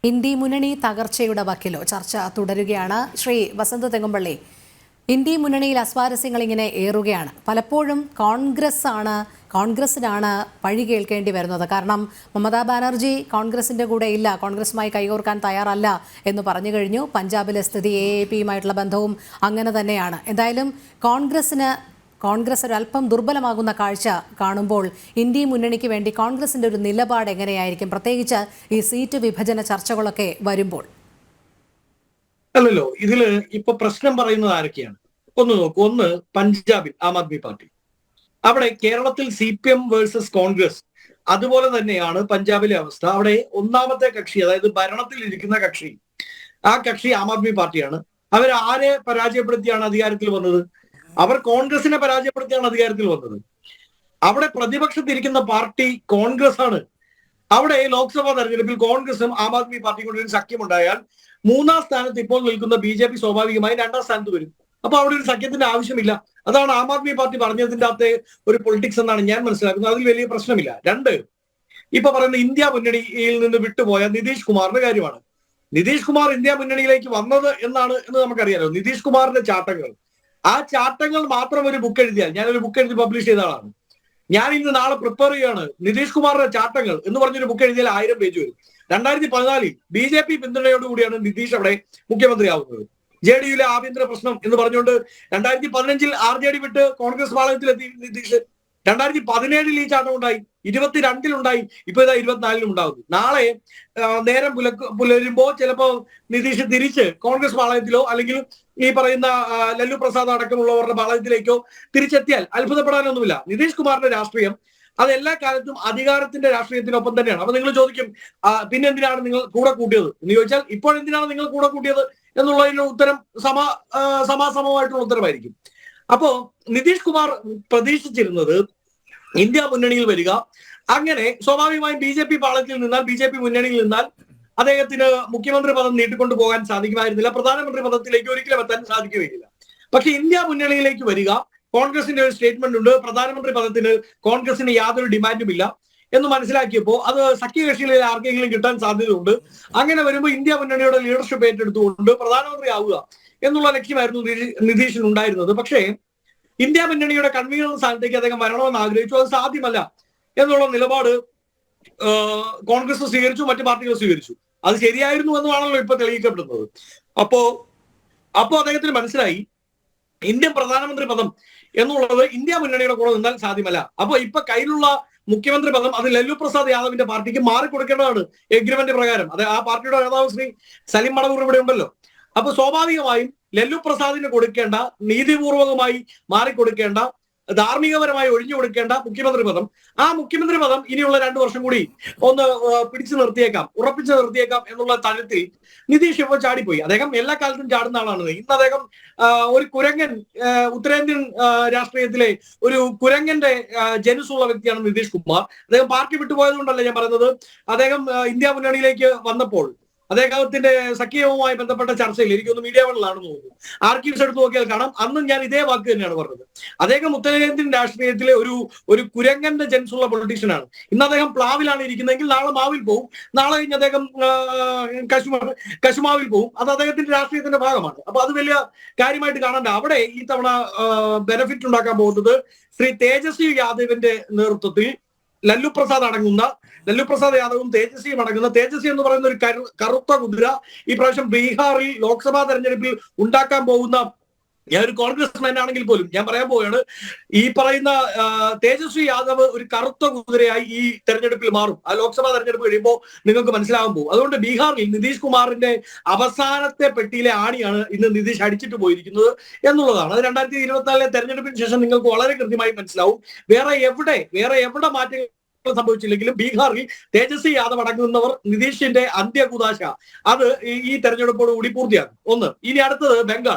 India മുന്നണി തകർച്ചയുടെ വക്കിലോ ചർച്ച തുടരുകയാണ്. ശ്രീ വസന്ത് തെങ്ങുംപള്ളി, ഇന്ത്യ മുന്നണിയിൽ അസ്വാരസ്യങ്ങൾ ഇങ്ങനെ ഏറുകയാണ്. പലപ്പോഴും കോൺഗ്രസിനാണ് പഴി കേൾക്കേണ്ടി വരുന്നത്. കാരണം മമതാ ബാനർജി കോൺഗ്രസിന്റെ കൂടെ ഇല്ല, കോൺഗ്രസുമായി കൈകോർക്കാൻ തയ്യാറല്ല എന്ന് പറഞ്ഞു കഴിഞ്ഞു. പഞ്ചാബിലെ സ്ഥിതി AAP-യുമായിട്ടുള്ള ബന്ധവും അങ്ങനെ തന്നെയാണ്. എന്തായാലും കോൺഗ്രസ് ഒരല്പം ദുർബലമാകുന്ന കാഴ്ച കാണുമ്പോൾ ഇന്ത്യ മുന്നണിക്ക് വേണ്ടി കോൺഗ്രസിന്റെ ഒരു നിലപാട് എങ്ങനെയായിരിക്കും, പ്രത്യേകിച്ച് ഈ സീറ്റ് വിഭജന ചർച്ചകളൊക്കെ വരുമ്പോൾ? അല്ലല്ലോ, ഇതില് ഇപ്പൊ പ്രശ്നം പറയുന്നത് ആരൊക്കെയാണ്? ഒന്ന് നോക്കൂ. ഒന്ന് പഞ്ചാബിൽ ആം ആദ്മി പാർട്ടി, അവിടെ കേരളത്തിൽ CPM വേഴ്സസ് കോൺഗ്രസ്, അതുപോലെ തന്നെയാണ് പഞ്ചാബിലെ അവസ്ഥ. അവിടെ ഒന്നാമത്തെ കക്ഷി, അതായത് ഭരണത്തിൽ ഇരിക്കുന്ന കക്ഷി, ആ കക്ഷി ആം ആദ്മി പാർട്ടിയാണ്. അവർ ആരെ പരാജയപ്പെടുത്തിയാണ് അധികാരത്തിൽ വന്നത്? അവർ കോൺഗ്രസിനെ പരാജയപ്പെടുത്തിയാണ് അധികാരത്തിൽ വന്നത്. അവിടെ പ്രതിപക്ഷത്തിരിക്കുന്ന പാർട്ടി കോൺഗ്രസ് ആണ്. അവിടെ ലോക്സഭാ തെരഞ്ഞെടുപ്പിൽ കോൺഗ്രസും ആം ആദ്മി പാർട്ടിയും കൂടി ഒരു സഖ്യമുണ്ടായാൽ മൂന്നാം സ്ഥാനത്ത് ഇപ്പോൾ നിൽക്കുന്ന BJP സ്വാഭാവികമായി രണ്ടാം സ്ഥാനത്ത് വരും. അപ്പൊ അവിടെ ഒരു സഖ്യത്തിന്റെ ആവശ്യമില്ല. അതാണ് ആം ആദ്മി പാർട്ടി പറഞ്ഞതിന്റെ അകത്തെ ഒരു പൊളിറ്റിക്സ് എന്നാണ് ഞാൻ മനസ്സിലാക്കുന്നത്. അതിൽ വലിയ പ്രശ്നമില്ല. രണ്ട്, ഇപ്പൊ പറയുന്ന ഇന്ത്യ മുന്നണിയിൽ നിന്ന് വിട്ടുപോയ നിതീഷ് കുമാറിന്റെ കാര്യമാണ്. നിതീഷ് കുമാർ ഇന്ത്യ മുന്നണിയിലേക്ക് വന്നത് എന്ന് നമുക്കറിയാലോ. നിതീഷ് കുമാറിന്റെ ചാട്ടങ്ങൾ, ആ ചാട്ടങ്ങൾ മാത്രം ഒരു ബുക്ക് എഴുതിയാൽ, ഞാനൊരു ബുക്ക് എഴുതി പബ്ലിഷ് ചെയ്ത ആളാണ്. ഞാൻ ഇന്ന് നാളെ പ്രിപ്പയർ ചെയ്യാണ് നിതീഷ് കുമാറിന്റെ ചാട്ടങ്ങൾ എന്ന് പറഞ്ഞൊരു ബുക്ക് എഴുതിയാൽ 1000 പേജ് വരും. 2014 BJP പിന്തുണയോടുകൂടിയാണ് നിതീഷ് അവിടെ മുഖ്യമന്ത്രിയാവുന്നത്. JDU-യിലെ ആഭ്യന്തര പ്രശ്നം എന്ന് പറഞ്ഞുകൊണ്ട് 2015 RJD വിട്ട് കോൺഗ്രസ് പാളയത്തിലെത്തി നിതീഷ്. 2017 ഈ ചാട്ടം ഉണ്ടായി, 22 ഉണ്ടായി, ഇപ്പൊ ഇതാ 24 ഉണ്ടാകുന്നു. നാളെ നേരം പുലരുമ്പോ ചിലപ്പോ നിതീഷ് തിരിച്ച് കോൺഗ്രസ് പാളയത്തിലോ അല്ലെങ്കിൽ ഈ പറയുന്ന ലല്ലു പ്രസാദ് അടക്കമുള്ളവരുടെ പാളയത്തിലേക്കോ തിരിച്ചെത്തിയാൽ അത്ഭുതപ്പെടാനൊന്നുമില്ല. നിതീഷ് കുമാറിന്റെ രാഷ്ട്രീയം അത് എല്ലാ കാലത്തും അധികാരത്തിന്റെ രാഷ്ട്രീയത്തിനൊപ്പം തന്നെയാണ്. അപ്പൊ നിങ്ങൾ ചോദിക്കും, പിന്നെന്തിനാണ് നിങ്ങൾ കൂടെ കൂട്ടിയത് എന്ന് ചോദിച്ചാൽ, ഇപ്പോൾ എന്തിനാണ് നിങ്ങൾ കൂടെ കൂട്ടിയത് എന്നുള്ളതിന്റെ ഉത്തരം സമാസമമായിട്ടുള്ള ഉത്തരമായിരിക്കും. അപ്പോ നിതീഷ് കുമാർ പ്രതീക്ഷിച്ചിരുന്നത് ഇന്ത്യ മുന്നണിയിൽ വരിക, അങ്ങനെ സ്വാഭാവികമായും BJP പാളയത്തിൽ നിന്നാൽ, BJP മുന്നണിയിൽ നിന്നാൽ അദ്ദേഹത്തിന് മുഖ്യമന്ത്രി പദം നീട്ടിക്കൊണ്ടു പോകാൻ സാധിക്കുമായിരുന്നില്ല, പ്രധാനമന്ത്രി പദത്തിലേക്ക് ഒരിക്കലും എത്താൻ സാധിക്കുകയില്ല. പക്ഷെ ഇന്ത്യ മുന്നണിയിലേക്ക് വരിക, കോൺഗ്രസിന്റെ ഒരു സ്റ്റേറ്റ്മെന്റ് ഉണ്ട്, പ്രധാനമന്ത്രി പദത്തിന് കോൺഗ്രസിന് യാതൊരു ഡിമാൻഡും ഇല്ല എന്ന് മനസ്സിലാക്കിയപ്പോൾ അത് സഖ്യകക്ഷികളിൽ ആർക്കെങ്കിലും കിട്ടാൻ സാധ്യതയുണ്ട്. അങ്ങനെ വരുമ്പോൾ ഇന്ത്യ മുന്നണിയുടെ ലീഡർഷിപ്പ് ഏറ്റെടുത്തുകൊണ്ട് പ്രധാനമന്ത്രി ആവുക എന്നുള്ള ലക്ഷ്യമായിരുന്നു നിതീഷിന് ഉണ്ടായിരുന്നത്. പക്ഷേ ഇന്ത്യ മുന്നണിയുടെ കൺവീനർ സ്ഥാനത്തേക്ക് അദ്ദേഹം വരണമെന്ന് ആഗ്രഹിച്ചു. അത് സാധ്യമല്ല എന്നുള്ള നിലപാട് കോൺഗ്രസ് സ്വീകരിച്ചു, മറ്റു പാർട്ടികൾ സ്വീകരിച്ചു. അത് ശരിയായിരുന്നു എന്നാണല്ലോ ഇപ്പൊ തെളിയിക്കപ്പെടുന്നത്. അപ്പോ അദ്ദേഹത്തിന് മനസ്സിലായി ഇന്ത്യൻ പ്രധാനമന്ത്രി പദം എന്നുള്ളത് ഇന്ത്യ മുന്നണിയുടെ കൂടെ നിന്നാൽ സാധ്യമല്ല. അപ്പൊ ഇപ്പൊ കയ്യിലുള്ള മുഖ്യമന്ത്രി പദം അത് ലല്ലു പ്രസാദ് യാദവിന്റെ പാർട്ടിക്ക് മാറിക്കൊടുക്കേണ്ടതാണ് എഗ്രിമെന്റ് പ്രകാരം. അത് ആ പാർട്ടിയുടെ നേതാവ് ശ്രീ സലിം മടവൂർ ഇവിടെ ഉണ്ടല്ലോ. അപ്പൊ സ്വാഭാവികമായും ലല്ലു പ്രസാദിന് കൊടുക്കേണ്ട, നീതിപൂർവകമായി മാറിക്കൊടുക്കേണ്ട, ധാർമ്മികപരമായി ഒഴിഞ്ഞു കൊടുക്കേണ്ട മുഖ്യമന്ത്രി പദം, ആ മുഖ്യമന്ത്രി പദം ഇനിയുള്ള 2 വർഷം കൂടി ഒന്ന് ഉറപ്പിച്ചു നിർത്തിയേക്കാം എന്നുള്ള തലത്തിൽ നിതീഷ് ഇപ്പോൾ ചാടിപ്പോയി. അദ്ദേഹം എല്ലാ കാലത്തും ചാടുന്ന ആളാണ്. ഇന്ന് അദ്ദേഹം ഒരു കുരങ്ങൻ, ഉത്തരേന്ത്യൻ രാഷ്ട്രീയത്തിലെ ഒരു കുരങ്ങന്റെ ജനുസുള്ള വ്യക്തിയാണ് നിതീഷ് കുമാർ. അദ്ദേഹം പാർട്ടി വിട്ടുപോയത് കൊണ്ടല്ല ഞാൻ പറയുന്നത്. അദ്ദേഹം ഇന്ത്യ മുന്നണിയിലേക്ക് വന്നപ്പോൾ അദ്ദേഹത്തിന്റെ സഖ്യവുമായി ബന്ധപ്പെട്ട ചർച്ചയിൽ, എനിക്കൊന്ന് മീഡിയ വണ്ണിലാണെന്ന് തോന്നുന്നു, ആർക്കീവ്സ് എടുത്ത് നോക്കിയാൽ കാണാം, അന്നും ഞാൻ ഇതേ വാക്ക് തന്നെയാണ് പറഞ്ഞത്. അദ്ദേഹം ഉത്തരേന്ത്യൻ രാഷ്ട്രീയത്തിലെ ഒരു കുരങ്ങന്റെ ജൻസുള്ള പൊളിറ്റീഷ്യനാണ്. ഇന്ന് അദ്ദേഹം പ്ലാവിലാണ് ഇരിക്കുന്നതെങ്കിൽ നാളെ മാവിൽ പോകും, നാളെ കഴിഞ്ഞ് അദ്ദേഹം കശുമാവിൽ പോകും. അത് അദ്ദേഹത്തിന്റെ രാഷ്ട്രീയത്തിന്റെ ഭാഗമാണ്. അപ്പൊ അത് വലിയ കാര്യമായിട്ട് കാണണ്ട. അവിടെ ഈ തവണ ബെനിഫിറ്റ് ഉണ്ടാക്കാൻ പോകുന്നത് ശ്രീ തേജസ്വി യാദവിന്റെ നേതൃത്വത്തിൽ ലല്ലു പ്രസാദ് യാദവും തേജസ്വിയും അടങ്ങുന്ന, തേജസ്വി എന്ന് പറയുന്ന ഒരു കറുത്ത കുതിര ഈ പ്രാവശ്യം ബീഹാറിൽ ലോക്സഭാ തെരഞ്ഞെടുപ്പിൽ ഉണ്ടാക്കാൻ പോകുന്ന, ഞാൻ ഒരു കോൺഗ്രസ്മാൻ ആണെങ്കിൽ പോലും ഞാൻ പറയാൻ പോവുകയാണ്, ഈ പറയുന്ന തേജസ്വി യാദവ് ഒരു കറുത്ത കുതിരയായി ഈ തെരഞ്ഞെടുപ്പിൽ മാറും. ആ ലോക്സഭാ തെരഞ്ഞെടുപ്പ് കഴിയുമ്പോൾ നിങ്ങൾക്ക് മനസ്സിലാകാൻ പോകും. അതുകൊണ്ട് ബീഹാറിൽ നിതീഷ് കുമാറിന്റെ അവസാനത്തെ പെട്ടിയിലെ ആണിയാണ് ഇന്ന് നിതീഷ് അടിച്ചിട്ട് പോയിരിക്കുന്നത് എന്നുള്ളതാണ്. അത് 2024 തെരഞ്ഞെടുപ്പിന് ശേഷം നിങ്ങൾക്ക് വളരെ കൃത്യമായി മനസ്സിലാവും. വേറെ എവിടെ മാറ്റങ്ങൾ സംഭവിച്ചില്ലെങ്കിലും ബീഹാറിൽ തേജസ്വി യാദവ് അടങ്ങുന്നവർ നിതീഷിന്റെ അന്ത്യകുദാശ അത് ഈ തെരഞ്ഞെടുപ്പോട് കൂടി പൂർത്തിയാക്കും. ഒന്ന്. ഇനി അടുത്തത്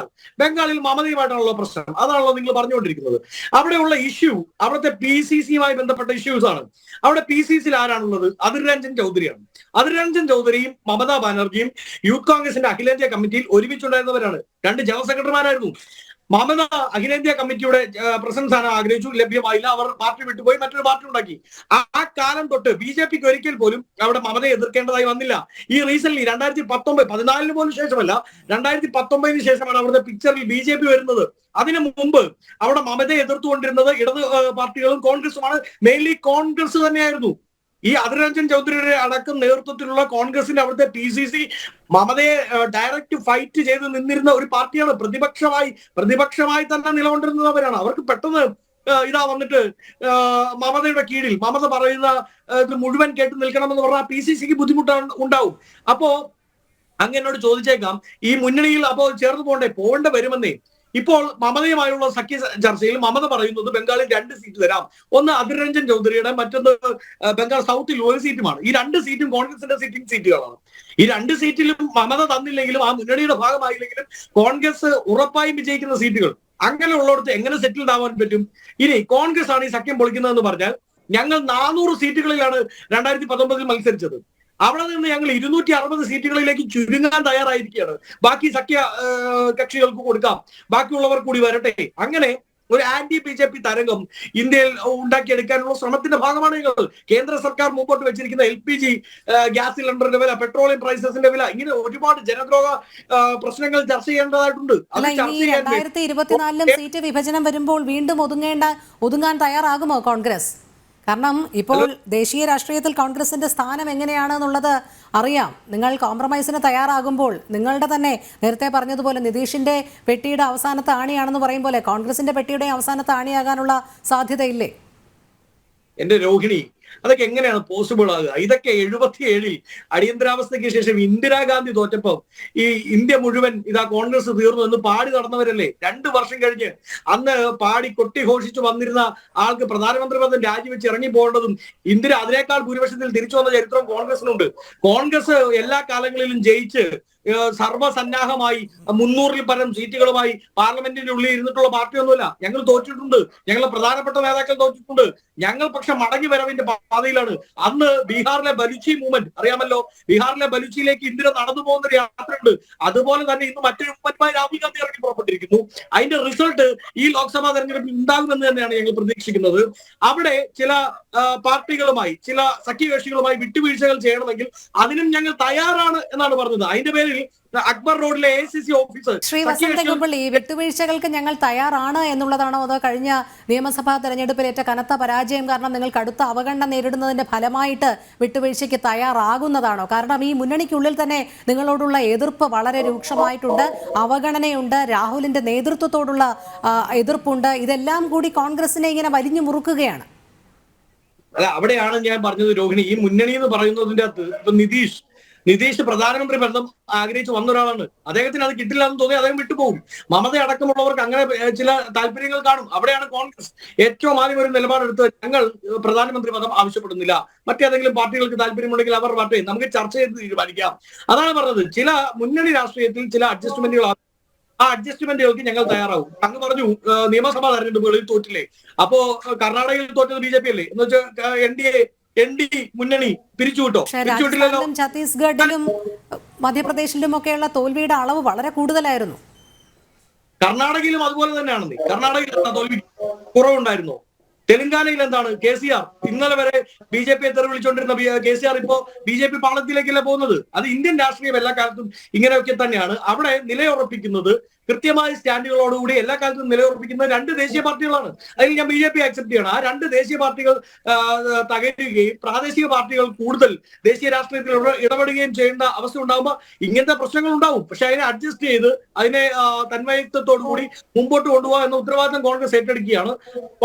ബംഗാളിൽ മമതയുമായിട്ടുള്ള പ്രശ്നം, അതാണല്ലോ നിങ്ങൾ പറഞ്ഞുകൊണ്ടിരിക്കുന്നത്. അവിടെയുള്ള ഇഷ്യൂ അവിടുത്തെ PCC-യുമായി ബന്ധപ്പെട്ട ഇഷ്യൂസ് ആണ്. അവിടെ PCC-യിൽ ആരാണുള്ളത്? അധിർ രഞ്ജൻ ചൗധരിയാണ്. അധിർ രഞ്ജൻ ചൗധരിയും മമതാ ബാനർജിയും യൂത്ത് കോൺഗ്രസിന്റെ അഖിലേന്ത്യാ കമ്മിറ്റിയിൽ ഒരുമിച്ചുണ്ടായിരുന്നവരാണ്. 2 ജനറൽ സെക്രട്ടറിമാരായിരുന്നു. മമത അഖിലേന്ത്യാ കമ്മിറ്റിയുടെ പ്രസിഡന്റ് സ്ഥാനം ആഗ്രഹിച്ചു, ലഭ്യമായില്ല. അവർ പാർട്ടി വിട്ടുപോയി, മറ്റൊരു പാർട്ടി ഉണ്ടാക്കി. ആ കാലം തൊട്ട് BJPക്ക് ഒരിക്കൽ പോലും അവിടെ മമതയെ എതിർക്കേണ്ടതായി വന്നില്ല. ഈ റീസെന്റ് 2019 14 പോലും ശേഷമല്ല, 2019 ശേഷമാണ് അവിടുത്തെ പിക്ചറിൽ BJP വരുന്നത്. അതിനു മുമ്പ് അവിടെ മമതയെ എതിർത്തുകൊണ്ടിരുന്നത് ഇടത് പാർട്ടികളും കോൺഗ്രസുമാണ്. മെയിൻലി കോൺഗ്രസ് തന്നെയായിരുന്നു. ഈ അധിർ രഞ്ജൻ ചൗധരിയുടെ അടക്കം നേതൃത്വത്തിലുള്ള കോൺഗ്രസിന്റെ അവിടുത്തെ PCC മമതയെ ഡയറക്റ്റ് ഫൈറ്റ് ചെയ്ത് നിന്നിരുന്ന ഒരു പാർട്ടിയാണ്. പ്രതിപക്ഷമായി തന്നെ നിലകൊണ്ടിരുന്നവരാണ്. അവർക്ക് പെട്ടെന്ന് ഇതാ വന്നിട്ട് മമതയുടെ കീഴിൽ മമത പറയുന്ന ഇത് മുഴുവൻ കേട്ട് നിൽക്കണമെന്ന് പറഞ്ഞാൽ PCCക്ക് ബുദ്ധിമുട്ട് ഉണ്ടാവും. അപ്പോ അങ്ങനോട് ചോദിച്ചേക്കാം, ഈ മുന്നണിയിൽ അപ്പോ ചേർന്ന് പോകേണ്ട വരുമെന്നേ. ഇപ്പോൾ മമതയുമായുള്ള സഖ്യ ചർച്ചയിൽ മമത പറയുന്നത് ബംഗാളിൽ 2 സീറ്റ് തരാം. ഒന്ന് അധിർ രഞ്ജൻ ചൗധരിയുടെ, മറ്റൊന്ന് ബംഗാൾ സൗത്തിൽ 1 സീറ്റുമാണ്. ഈ 2 സീറ്റും കോൺഗ്രസിന്റെ സിറ്റിംഗ് സീറ്റുകളാണ്. ഈ 2 സീറ്റിലും മമത തന്നില്ലെങ്കിലും ആ മുന്നണിയുടെ ഭാഗമായില്ലെങ്കിലും കോൺഗ്രസ് ഉറപ്പായും വിജയിക്കുന്ന സീറ്റുകൾ. അങ്ങനെ ഉള്ളിടത്ത് എങ്ങനെ സെറ്റിൽഡ് ആവാൻ പറ്റും? ഇനി കോൺഗ്രസ് ആണ് ഈ സഖ്യം പൊളിക്കുന്നതെന്ന് പറഞ്ഞാൽ, ഞങ്ങൾ 400 സീറ്റുകളിലാണ് 2019 മത്സരിച്ചത്. അവിടെ നിന്ന് ഞങ്ങൾ 260 സീറ്റുകളിലേക്ക് ചുരുങ്ങാൻ തയ്യാറായിരിക്കുകയാണ്. ബാക്കി സഖ്യ കക്ഷികൾക്ക് കൊടുക്കാം, ബാക്കിയുള്ളവർ കൂടി വരട്ടെ. അങ്ങനെ ഒരു BJP തരംഗം ഇന്ത്യയിൽ ഉണ്ടാക്കിയെടുക്കാനുള്ള ശ്രമത്തിന്റെ ഭാഗമാണ് ഞങ്ങൾ. കേന്ദ്ര സർക്കാർ മുമ്പോട്ട് വെച്ചിരിക്കുന്ന LPG ഗ്യാസ് സിലിണ്ടറിന്റെ വില, പെട്രോളിയം പ്രൈസസിന്റെ വില, ഇങ്ങനെ ഒരുപാട് ജനദ്രോഹ പ്രശ്നങ്ങൾ ചർച്ച ചെയ്യേണ്ടതായിട്ടുണ്ട്. 2024 സീറ്റ് വിഭജനം വരുമ്പോൾ വീണ്ടും ഒതുങ്ങാൻ തയ്യാറാകുമോ കോൺഗ്രസ്? കാരണം ഇപ്പോൾ ദേശീയ രാഷ്ട്രീയത്തിൽ കോൺഗ്രസിന്റെ സ്ഥാനം എങ്ങനെയാണെന്നുള്ളത് അറിയാം. നിങ്ങൾ കോംപ്രമൈസിന് തയ്യാറാകുമ്പോൾ നിങ്ങളുടെ തന്നെ നേരത്തെ പറഞ്ഞതുപോലെ നിതീഷിന്റെ പെട്ടിയുടെ അവസാനത്തെ ആണിയാണെന്ന് പറയും പോലെ കോൺഗ്രസിന്റെ പെട്ടിയുടെ അവസാനത്തെ ആണിയാകാനുള്ള സാധ്യതയില്ലേ? എന്റെ രോഹിണി, അതൊക്കെ എങ്ങനെയാണ് പോസിബിൾ ആകുക? ഇതൊക്കെ 77-ൽ അടിയന്തരാവസ്ഥയ്ക്ക് ശേഷം ഇന്ദിരാഗാന്ധി തോറ്റപ്പം ഈ ഇന്ത്യ മുഴുവൻ ഇതാ കോൺഗ്രസ് തീർന്നു എന്ന് പാടി നടന്നവരല്ലേ. 2 വർഷം കഴിഞ്ഞ് അന്ന് പാടി കൊട്ടിഘോഷിച്ചു വന്നിരുന്ന ആൾക്ക് പ്രധാനമന്ത്രി പദം രാജിവെച്ച് ഇറങ്ങി പോകേണ്ടതും ഇന്ദിര അതിനേക്കാൾ ഭൂരിപക്ഷത്തിൽ തിരിച്ചു വന്ന ചരിത്രം കോൺഗ്രസിനുണ്ട്. കോൺഗ്രസ് എല്ലാ കാലങ്ങളിലും ജയിച്ച് സർവ്വസന്നാഹമായി 300-ൽ പരം സീറ്റുകളുമായി പാർലമെന്റിന്റെ ഉള്ളിൽ ഇരുന്നിട്ടുള്ള പാർട്ടിയൊന്നുമില്ല. ഞങ്ങൾ തോറ്റിട്ടുണ്ട്, ഞങ്ങളെ പ്രധാനപ്പെട്ട നേതാക്കൾ തോറ്റിട്ടുണ്ട്. ഞങ്ങൾ പക്ഷെ മടങ്ങി വരവിന്റെ പാതയിലാണ്. അന്ന് ബീഹാറിലെ ബലൂച്ചി മൂവ്മെന്റ് അറിയാമല്ലോ. ബീഹാറിലെ ബലൂച്ചിയിലേക്ക് ഇന്ദിര നടന്നു പോകുന്ന ഒരു യാത്രയുണ്ട്. അതുപോലെ തന്നെ ഇന്ന് മറ്റൊരു മൂവ്മെന്റുമായി രാഹുൽ ഗാന്ധി ഇറങ്ങി പുറപ്പെട്ടിരിക്കുന്നു. അതിന്റെ റിസൾട്ട് ഈ ലോക്സഭാ തെരഞ്ഞെടുപ്പിൽ ഉണ്ടാകുമെന്ന് തന്നെയാണ് ഞങ്ങൾ പ്രതീക്ഷിക്കുന്നത്. അവിടെ ചില പാർട്ടികളുമായി, ചില സഖ്യകക്ഷികളുമായി വിട്ടുവീഴ്ചകൾ ചെയ്യണമെങ്കിൽ അതിനും ഞങ്ങൾ തയ്യാറാണ് എന്നാണ് പറഞ്ഞത്. അതിന്റെ പേരിൽ അക്ബർ റോഡിലെ ACC ഓഫീസർ ശ്രീ വസന്തകുമ്പള്ളി, വിട്ടുവീഴ്ചകൾക്ക് ഞങ്ങൾ തയ്യാറാണ് എന്നുള്ളതാണോ, അതോ കഴിഞ്ഞ നിയമസഭാ തെരഞ്ഞെടുപ്പിലേറ്റ കനത്ത പരാജയം കാരണം നിങ്ങൾ കടുത്ത അവഗണന നേരിടുന്നതിന്റെ ഫലമായിട്ട് വിട്ടുവീഴ്ചയ്ക്ക് തയ്യാറാകുന്നതാണോ? കാരണം ഈ മുന്നണിക്കുള്ളിൽ തന്നെ നിങ്ങളോടുള്ള എതിർപ്പ് വളരെ രൂക്ഷമായിട്ടുണ്ട്, അവഗണനയുണ്ട്, രാഹുലിന്റെ നേതൃത്വത്തോടുള്ള എതിർപ്പുണ്ട്. ഇതെല്ലാം കൂടി കോൺഗ്രസിനെ ഇങ്ങനെ വലിഞ്ഞു മുറുക്കുകയാണ്. അല്ല, അവിടെയാണ് ഞാൻ പറഞ്ഞത് രോഹിണി. ഈ മുന്നണി എന്ന് പറയുന്നതിന്റെ അകത്ത് ഇപ്പൊ നിതീഷ് പ്രധാനമന്ത്രി ബന്ധം ആഗ്രഹിച്ച് വന്ന ഒരാളാണ്. അദ്ദേഹത്തിന് അത് കിട്ടില്ല എന്ന് തോന്നി അദ്ദേഹം വിട്ടുപോകും. മമത അടക്കമുള്ളവർക്ക് അങ്ങനെ ചില താല്പര്യങ്ങൾ കാണും. അവിടെയാണ് കോൺഗ്രസ് ഏറ്റവും ആദ്യം ഒരു നിലപാടെടുത്ത്, ഞങ്ങൾ പ്രധാനമന്ത്രി പദം ആവശ്യപ്പെടുന്നില്ല, മറ്റേതെങ്കിലും പാർട്ടികൾക്ക് താല്പര്യമുണ്ടെങ്കിൽ അവർ പാർട്ടി നമുക്ക് ചർച്ച ചെയ്ത് തീരുമാനിക്കാം. അതാണ് പറഞ്ഞത്. ചില മുന്നണി രാഷ്ട്രീയത്തിൽ ചില അഡ്ജസ്റ്റ്മെന്റുകൾ, ആ അഡ്ജസ്റ്റ്മെന്റുകൾക്ക് ഞങ്ങൾ തയ്യാറാവും. അങ്ങ് പറഞ്ഞു നിയമസഭാ തെരഞ്ഞെടുപ്പുകളിൽ തോറ്റില്ലേ, അപ്പോ കർണാടകയിൽ തോറ്റത് BJP അല്ലേ എന്ന് വെച്ചാൽ ND മുന്നണി പിരിച്ചുവിട്ടോ? പിരിച്ചുവിട്ടില്ലല്ലോ. ഛത്തീസ്ഗഡിലും മധ്യപ്രദേശിലും ഒക്കെയുള്ള തോൽവിയുടെ അളവ് വളരെ കൂടുതലായിരുന്നു. കർണാടകയിലും അതുപോലെ തന്നെയാണെന്ന്. കർണാടകയിൽ തോൽവി കുറവുണ്ടായിരുന്നോ? തെലങ്കാനയിൽ എന്താണ്? KCR ഇന്നലെ വരെ BJP തെറി വിളിച്ചുകൊണ്ടിരുന്ന KCR ഇപ്പോ BJP പാളത്തിലേക്കല്ലേ പോകുന്നത്. അത് ഇന്ത്യൻ രാഷ്ട്രീയം എല്ലാ കാലത്തും ഇങ്ങനെയൊക്കെ തന്നെയാണ്. അവിടെ നിലയുറപ്പിക്കുന്നത്, കൃത്യമായ സ്റ്റാൻഡുകളോടുകൂടി എല്ലാ കാലത്തും നിലയുറപ്പിക്കുന്ന 2 ദേശീയ പാർട്ടികളാണ്. അതിൽ ഞാൻ BJP അക്സെപ്റ്റ് ചെയ്യണം. ആ 2 ദേശീയ പാർട്ടികൾ തകരുകയും പ്രാദേശിക പാർട്ടികൾ കൂടുതൽ ദേശീയ രാഷ്ട്രീയത്തിൽ ഇടപെടുകയും ചെയ്യേണ്ട അവസ്ഥ ഉണ്ടാകുമ്പോൾ ഇങ്ങനത്തെ പ്രശ്നങ്ങൾ ഉണ്ടാവും. പക്ഷെ അതിനെ അഡ്ജസ്റ്റ് ചെയ്ത് അതിനെ തന്മയത്വത്തോടു കൂടി മുമ്പോട്ട് കൊണ്ടുപോകാൻ എന്ന ഉത്തരവാദിത്തം കോൺഗ്രസ് ഏറ്റെടുക്കുകയാണ്.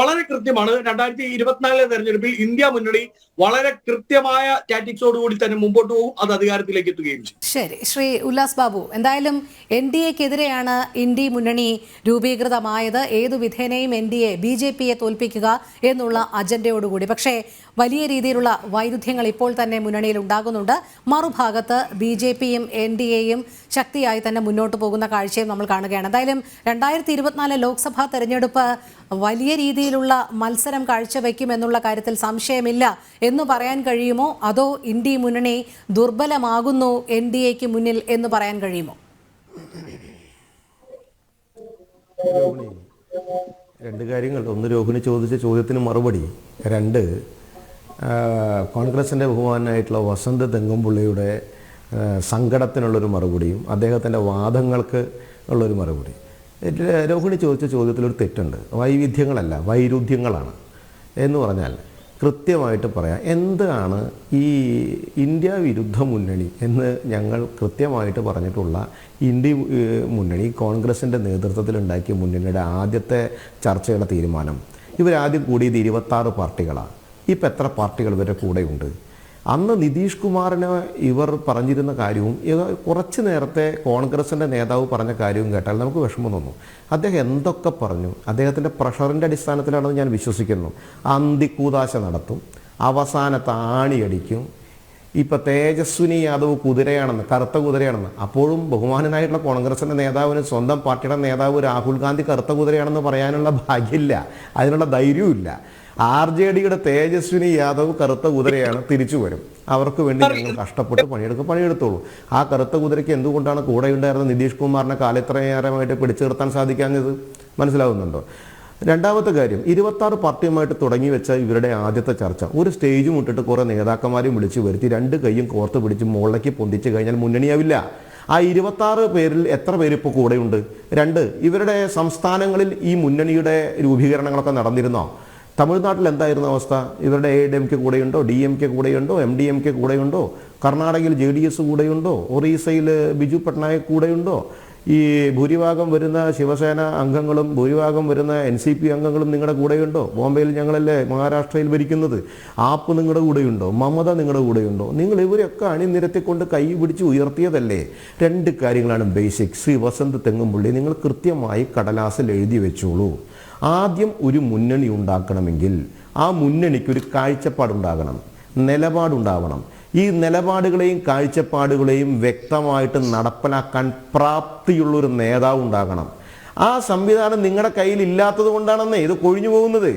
വളരെ കൃത്യമാണ്. 2024 തെരഞ്ഞെടുപ്പിൽ ഇന്ത്യ മുന്നണി വളരെ കൃത്യമായ ടാറ്റിക്സോടുകൂടി തന്നെ മുമ്പോട്ട് പോകും. അത് അധികാരത്തിലേക്ക് എത്തുകയും ചെയ്യും. ശരി, ശ്രീ ഉല്ലാസ് ബാബു, എന്തായാലും NDAക്കെതിരെയാണ് ഇന്ത്യ മുന്നണി രൂപീകൃതമായത്. ഏതു വിധേനയും BJPയെ തോൽപ്പിക്കുക എന്നുള്ള അജണ്ടയോടുകൂടി. പക്ഷേ വലിയ രീതിയിലുള്ള വൈരുദ്ധ്യങ്ങൾ ഇപ്പോൾ തന്നെ മുന്നണിയിൽ ഉണ്ടാകുന്നുണ്ട്. മറുഭാഗത്ത് BJPയും NDAയും ശക്തിയായി തന്നെ മുന്നോട്ട് പോകുന്ന കാഴ്ചയും നമ്മൾ കാണുകയാണ്. എന്തായാലും 2024 ലോക്സഭാ തെരഞ്ഞെടുപ്പ് വലിയ രീതിയിലുള്ള മത്സരം കാഴ്ചവെക്കുമെന്നുള്ള കാര്യത്തിൽ സംശയമില്ല എന്ന് പറയാൻ കഴിയുമോ? അതോ ഇന്ത്യ മുന്നണി ദുർബലമാകുന്നു NDAക്ക് മുന്നിൽ എന്ന് പറയാൻ കഴിയുമോ? രോഹിണി, രണ്ട് കാര്യങ്ങൾ. ഒന്ന്, രോഹിണി ചോദിച്ച ചോദ്യത്തിന് മറുപടി. രണ്ട്, കോൺഗ്രസിൻ്റെ ബഹുമാനായിട്ടുള്ള വസന്ത് തെങ്ങുംപുള്ളിയുടെ സങ്കടത്തിനുള്ളൊരു മറുപടിയും അദ്ദേഹത്തിൻ്റെ വാദങ്ങൾക്ക് ഉള്ളൊരു മറുപടി. രോഹിണി ചോദിച്ച ചോദ്യത്തിലൊരു തെറ്റുണ്ട്. വൈവിധ്യങ്ങളല്ല, വൈരുദ്ധ്യങ്ങളാണ്. എന്ന് പറഞ്ഞാൽ കൃത്യമായിട്ട് പറയാം, എന്താണ് ഈ ഇന്ത്യ വിരുദ്ധ മുന്നണി എന്ന് ഞങ്ങൾ കൃത്യമായിട്ട് പറഞ്ഞിട്ടുള്ള ഇന്ത്യ മുന്നണി, കോൺഗ്രസിൻ്റെ നേതൃത്വത്തിലുണ്ടാക്കിയ മുന്നണിയുടെ ആദ്യത്തെ ചർച്ചയുടെ തീരുമാനം, ഇവരാദ്യം കൂടിയത് 26 പാർട്ടികളാണ്. ഇപ്പം എത്ര പാർട്ടികൾ ഇവരുടെ കൂടെയുണ്ട്? അന്ന് നിതീഷ് കുമാറിന് ഇവർ പറഞ്ഞിരുന്ന കാര്യവും കുറച്ച് നേരത്തെ കോൺഗ്രസിൻ്റെ നേതാവ് പറഞ്ഞ കാര്യവും കേട്ടാൽ നമുക്ക് വിഷമം തോന്നും. അദ്ദേഹം എന്തൊക്കെ പറഞ്ഞു, അദ്ദേഹത്തിൻ്റെ പ്രഷറിൻ്റെ അടിസ്ഥാനത്തിലാണെന്ന് ഞാൻ വിശ്വസിക്കുന്നു. അന്തിക്കൂതാശ നടത്തും, അവസാനത്ത് ആണിയടിക്കും. ഇപ്പം തേജസ്വിനി യാദവ് കുതിരയാണെന്ന്, കറുത്ത കുതിരയാണെന്ന്. അപ്പോഴും ബഹുമാനനായിട്ടുള്ള കോൺഗ്രസിൻ്റെ നേതാവിന് സ്വന്തം പാർട്ടിയുടെ നേതാവ് രാഹുൽ ഗാന്ധി കറുത്ത കുതിരയാണെന്ന് പറയാനുള്ള ഭാഗ്യമില്ല, അതിനുള്ള ധൈര്യമില്ല. RJDയുടെ തേജസ്വിനി യാദവ് കറുത്ത കുതിരയാണ്, തിരിച്ചു വരും. അവർക്ക് വേണ്ടി ഞങ്ങൾ കഷ്ടപ്പെട്ട് പണിയെടുത്തോളൂ. ആ കറുത്ത കുതിരയ്ക്ക് എന്തുകൊണ്ടാണ് കൂടെ ഉണ്ടായിരുന്ന നിതീഷ് കുമാറിനെ കാലത്രയേറെയായിട്ട് പിടിച്ചു നിർത്താൻ സാധിക്കാഞ്ഞത് മനസ്സിലാവുന്നുണ്ടോ? രണ്ടാമത്തെ കാര്യം, 26 പാർട്ടിയുമായിട്ട് തുടങ്ങി വെച്ച ഇവരുടെ ആദ്യത്തെ ചർച്ച ഒരു സ്റ്റേജും ഇട്ടിട്ട് കുറേ നേതാക്കന്മാരെയും വിളിച്ചു വരുത്തി 2 കൈയും കോർത്ത് പിടിച്ച് മുകളിലേക്ക് പൊന്തിച്ച് കഴിഞ്ഞാൽ മുന്നണിയാവില്ല. ആ 26 പേരിൽ എത്ര പേര് ഇപ്പോൾ കൂടെയുണ്ട്? 2, ഇവരുടെ സംസ്ഥാനങ്ങളിൽ ഈ മുന്നണിയുടെ രൂപീകരണങ്ങളൊക്കെ നടന്നിരുന്നോ? തമിഴ്നാട്ടിൽ എന്തായിരുന്നു അവസ്ഥ? ഇവരുടെ ADMK കൂടെയുണ്ടോ? DMK കൂടെയുണ്ടോ? MDMK കൂടെയുണ്ടോ? കർണാടകയിൽ JDS കൂടെയുണ്ടോ? ഒറീസയിൽ ബിജു പട്നായക് കൂടെയുണ്ടോ? ഈ ഭൂരിഭാഗം വരുന്ന ശിവസേന അംഗങ്ങളും ഭൂരിഭാഗം വരുന്ന NCP അംഗങ്ങളും നിങ്ങളുടെ കൂടെയുണ്ടോ? ബോംബെയിൽ ഞങ്ങളല്ലേ മഹാരാഷ്ട്രയിൽ ഭരിക്കുന്നത്. ആപ്പ് നിങ്ങളുടെ കൂടെയുണ്ടോ? മമത നിങ്ങളുടെ കൂടെയുണ്ടോ? നിങ്ങൾ ഇവരെയൊക്കെ അണിനിരത്തിക്കൊണ്ട് കൈ പിടിച്ച് ഉയർത്തിയതല്ലേ? 2 കാര്യങ്ങളാണ് ബേസിക്. ശ്രീ വസന്ത് തെങ്ങുംപുള്ളി, നിങ്ങൾ കൃത്യമായി കടലാസിൽ എഴുതി വെച്ചോളൂ. ആദ്യം ഒരു മുന്നണി ഉണ്ടാക്കണമെങ്കിൽ ആ മുന്നണിക്കൊരു കാഴ്ചപ്പാടുണ്ടാകണം, നിലപാടുണ്ടാവണം. ഈ നിലപാടുകളെയും കാഴ്ചപ്പാടുകളെയും വ്യക്തമായിട്ട് നടപ്പിലാക്കാൻ പ്രാപ്തിയുള്ളൊരു നേതാവ് ഉണ്ടാകണം. ആ സംവിധാനം നിങ്ങളുടെ കയ്യിൽ ഇല്ലാത്തത് കൊണ്ടാണെന്നേ ഇത് കൊഴിഞ്ഞു പോകുന്നത്.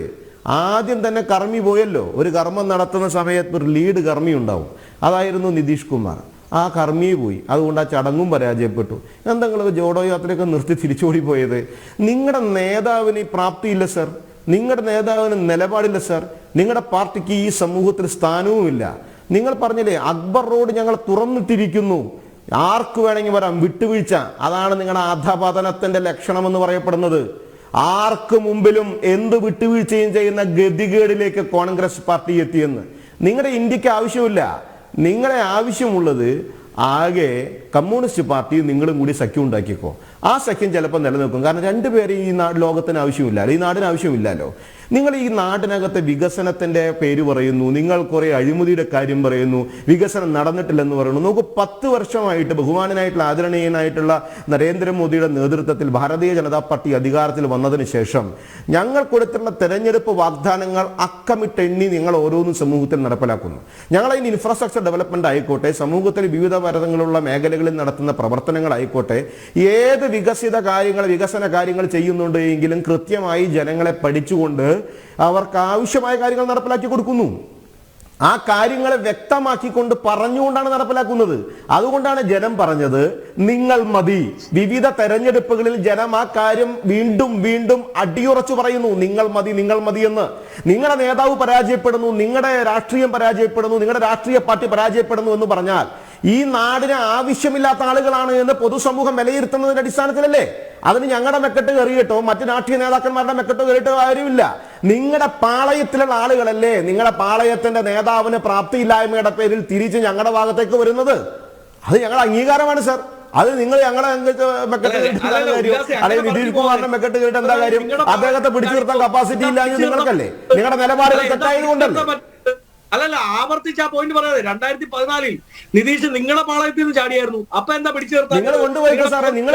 ആദ്യം തന്നെ കർമ്മി പോയല്ലോ. ഒരു കർമ്മം നടത്തുന്ന സമയത്ത് ഒരു ലീഡ് കർമ്മി ഉണ്ടാവും. അതായിരുന്നു നിതീഷ് കുമാർ. ആ കർമ്മി പോയി, അതുകൊണ്ട് ആ ചടങ്ങും പരാജയപ്പെട്ടു. എന്തെങ്കിലും ജോഡോ യാത്രയൊക്കെ നിർത്തി തിരിച്ചോടി പോയത്? നിങ്ങളുടെ നേതാവിന് പ്രാപ്തിയില്ല സർ, നിങ്ങളുടെ നേതാവിന് നിലപാടില്ല സർ, നിങ്ങളുടെ പാർട്ടിക്ക് ഈ സമൂഹത്തിൽ സ്ഥാനവുമില്ല. നിങ്ങൾ പറഞ്ഞില്ലേ അക്ബർ റോഡ് ഞങ്ങൾ തുറന്നിട്ടിരിക്കുന്നു, ആർക്ക് വേണമെങ്കിൽ വരാം, വിട്ടുവീഴ്ച. അതാണ് നിങ്ങളുടെ അധപതനത്തിന്റെ ലക്ഷണമെന്ന് പറയപ്പെടുന്നത്. ആർക്ക് മുമ്പിലും എന്ത് വിട്ടുവീഴ്ചയും ചെയ്യുന്ന ഗതികേടിലേക്ക് കോൺഗ്രസ് പാർട്ടി എത്തിയെന്ന്. നിങ്ങളുടെ ഇന്ത്യക്ക് ആവശ്യമില്ല. നിങ്ങളെ ആവശ്യമുള്ളത് ആകെ കമ്മ്യൂണിസ്റ്റ് പാർട്ടി നിങ്ങളും കൂടി സഖ്യം ഉണ്ടാക്കിക്കോ. ആ സഖ്യം ചിലപ്പോൾ നിലനിൽക്കും. കാരണം 2 പേര് ഈ ലോകത്തിന് ആവശ്യമില്ലല്ലോ, ഈ നാടിന് ആവശ്യമില്ലല്ലോ. നിങ്ങൾ ഈ നാടിനകത്തെ വികസനത്തിന്റെ പേര് പറയുന്നു, നിങ്ങൾ കുറെ അഴിമതിയുടെ കാര്യം പറയുന്നു, വികസനം നടന്നിട്ടില്ലെന്ന് പറയുന്നു. നമുക്ക് 10 വർഷമായിട്ട് ബഹുമാനനായിട്ടുള്ള ആദരണീയനായിട്ടുള്ള നരേന്ദ്രമോദിയുടെ നേതൃത്വത്തിൽ ഭാരതീയ ജനതാ പാർട്ടി അധികാരത്തിൽ വന്നതിന് ശേഷം ഞങ്ങൾ കൊടുത്തിട്ടുള്ള തെരഞ്ഞെടുപ്പ് വാഗ്ദാനങ്ങൾ അക്കമിട്ടെണ്ണി നിങ്ങൾ ഓരോന്നും സമൂഹത്തിൽ നടപ്പിലാക്കുന്നു. ഞങ്ങൾ അതിന് ഇൻഫ്രാസ്ട്രക്ചർ ഡെവലപ്മെന്റ് ആയിക്കോട്ടെ, സമൂഹത്തിൽ വിവിധ തരത്തിലുള്ള മേഖലകളിൽ നടത്തുന്ന പ്രവർത്തനങ്ങളായിക്കോട്ടെ, ഏത് വികസന കാര്യങ്ങൾ ചെയ്യുന്നുണ്ട് എങ്കിലും കൃത്യമായി ജനങ്ങളെ പഠിച്ചുകൊണ്ട് അവർക്ക് ആവശ്യമായ കാര്യങ്ങൾ നടപ്പിലാക്കി കൊടുക്കുന്നു. ആ കാര്യങ്ങളെ വ്യക്തമാക്കിക്കൊണ്ട് പറഞ്ഞുകൊണ്ടാണ് നടപ്പിലാക്കുന്നത്. അതുകൊണ്ടാണ് ജനം പറഞ്ഞത് നിങ്ങൾ മതി. വിവിധ തെരഞ്ഞെടുപ്പുകളിൽ ജനം ആ കാര്യം വീണ്ടും വീണ്ടും അടിയുറച്ചു പറയുന്നു, നിങ്ങൾ മതി, നിങ്ങൾ മതി എന്ന്. നിങ്ങളുടെ നേതാവ് പരാജയപ്പെടുന്നു, നിങ്ങളുടെ രാഷ്ട്രീയം പരാജയപ്പെടുന്നു, നിങ്ങളുടെ രാഷ്ട്രീയ പാർട്ടി പരാജയപ്പെടുന്നു എന്ന് പറഞ്ഞാൽ ഈ നാടിന് ആവശ്യമില്ലാത്ത ആളുകളാണ് എന്ന് പൊതുസമൂഹം വിലയിരുത്തുന്നതിന്റെ അടിസ്ഥാനത്തിലല്ലേ? അതിന് ഞങ്ങളുടെ മെക്കെട്ട് കയറിയിട്ടോ മറ്റു രാഷ്ട്രീയ നേതാക്കന്മാരുടെ മെക്കെട്ട് കയറിയിട്ടോ കാര്യമില്ല. നിങ്ങളുടെ പാളയത്തിലുള്ള ആളുകളല്ലേ നിങ്ങളുടെ പാളയത്തിന്റെ നേതാവിന് പ്രാപ്തിയില്ലായ്മയുടെ പേരിൽ തിരിച്ച് ഞങ്ങളുടെ ഭാഗത്തേക്ക് വരുന്നത്. അത് ഞങ്ങളുടെ അംഗീകാരമാണ് സർ. അത് നിങ്ങൾ ഞങ്ങളെ മെക്കെട്ട് അല്ലെങ്കിൽ നിതീഷ് കുമാറിന്റെ മെക്കെട്ട് കേട്ട് എന്താ കാര്യം? അദ്ദേഹത്തെ പിടിച്ചു നിർത്താൻ കപ്പാസിറ്റി ഇല്ലാഞ്ഞ് നിങ്ങൾക്കല്ലേ? നിങ്ങളുടെ നിലപാടുകൾ തെറ്റായത് കൊണ്ടല്ലേ? അല്ലല്ല, ആവർത്തിച്ച് ആ പോയിന്റ് പറയാതെ 2014 നിതീഷ് നിങ്ങളെ പാളയത്തിൽ നിന്ന് ചാടിയായിരുന്നു. അപ്പൊ എന്താ പിടിച്ചു നിർത്താൻ? നിങ്ങൾ കൊണ്ടുപോയിക്കോ സാറേ. നിങ്ങൾ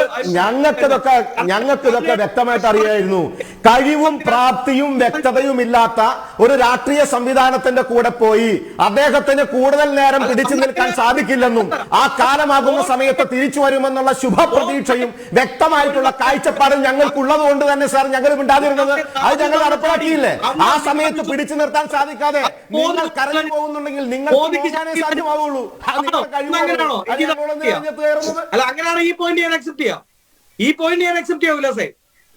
ഞങ്ങൾക്ക് ഇതൊക്കെ വ്യക്തമായിട്ട് അറിയായിരുന്നു. കഴിവും പ്രാപ്തിയും വ്യക്തതയും ഇല്ലാത്ത ഒരു രാഷ്ട്രീയ സംവിധാനത്തിന്റെ കൂടെ പോയി അദ്ദേഹത്തിന് കൂടുതൽ നേരം പിടിച്ചു നിൽക്കാൻ സാധിക്കില്ലെന്നും ആ കാലമാകുന്ന സമയത്ത് തിരിച്ചു വരുമെന്നുള്ള ശുഭപ്രതീക്ഷയും വ്യക്തമായിട്ടുള്ള കാഴ്ചപ്പാടും ഞങ്ങൾക്കുള്ളത് കൊണ്ട് തന്നെ സാർ ഞങ്ങൾ മിണ്ടാതിരുന്നത്. അത് ഞങ്ങൾ നടപ്പാക്കിയില്ലേ? ആ സമയത്ത് പിടിച്ചു നിർത്താൻ സാധിക്കാതെ നിങ്ങൾ കരഞ്ഞു പോകുന്നുണ്ടെങ്കിൽ നിങ്ങൾ സാധ്യമാവുള്ളൂ. അല്ല, അങ്ങനെയാണ് ഈ പോയിന്റ് ഞാൻ അക്സെപ്റ്റ് ചെയ്യാം. ഈ പോയിന്റ് ഞാൻ അക്സെപ്റ്റ് ചെയ്യാം ഉല്ലാസേ.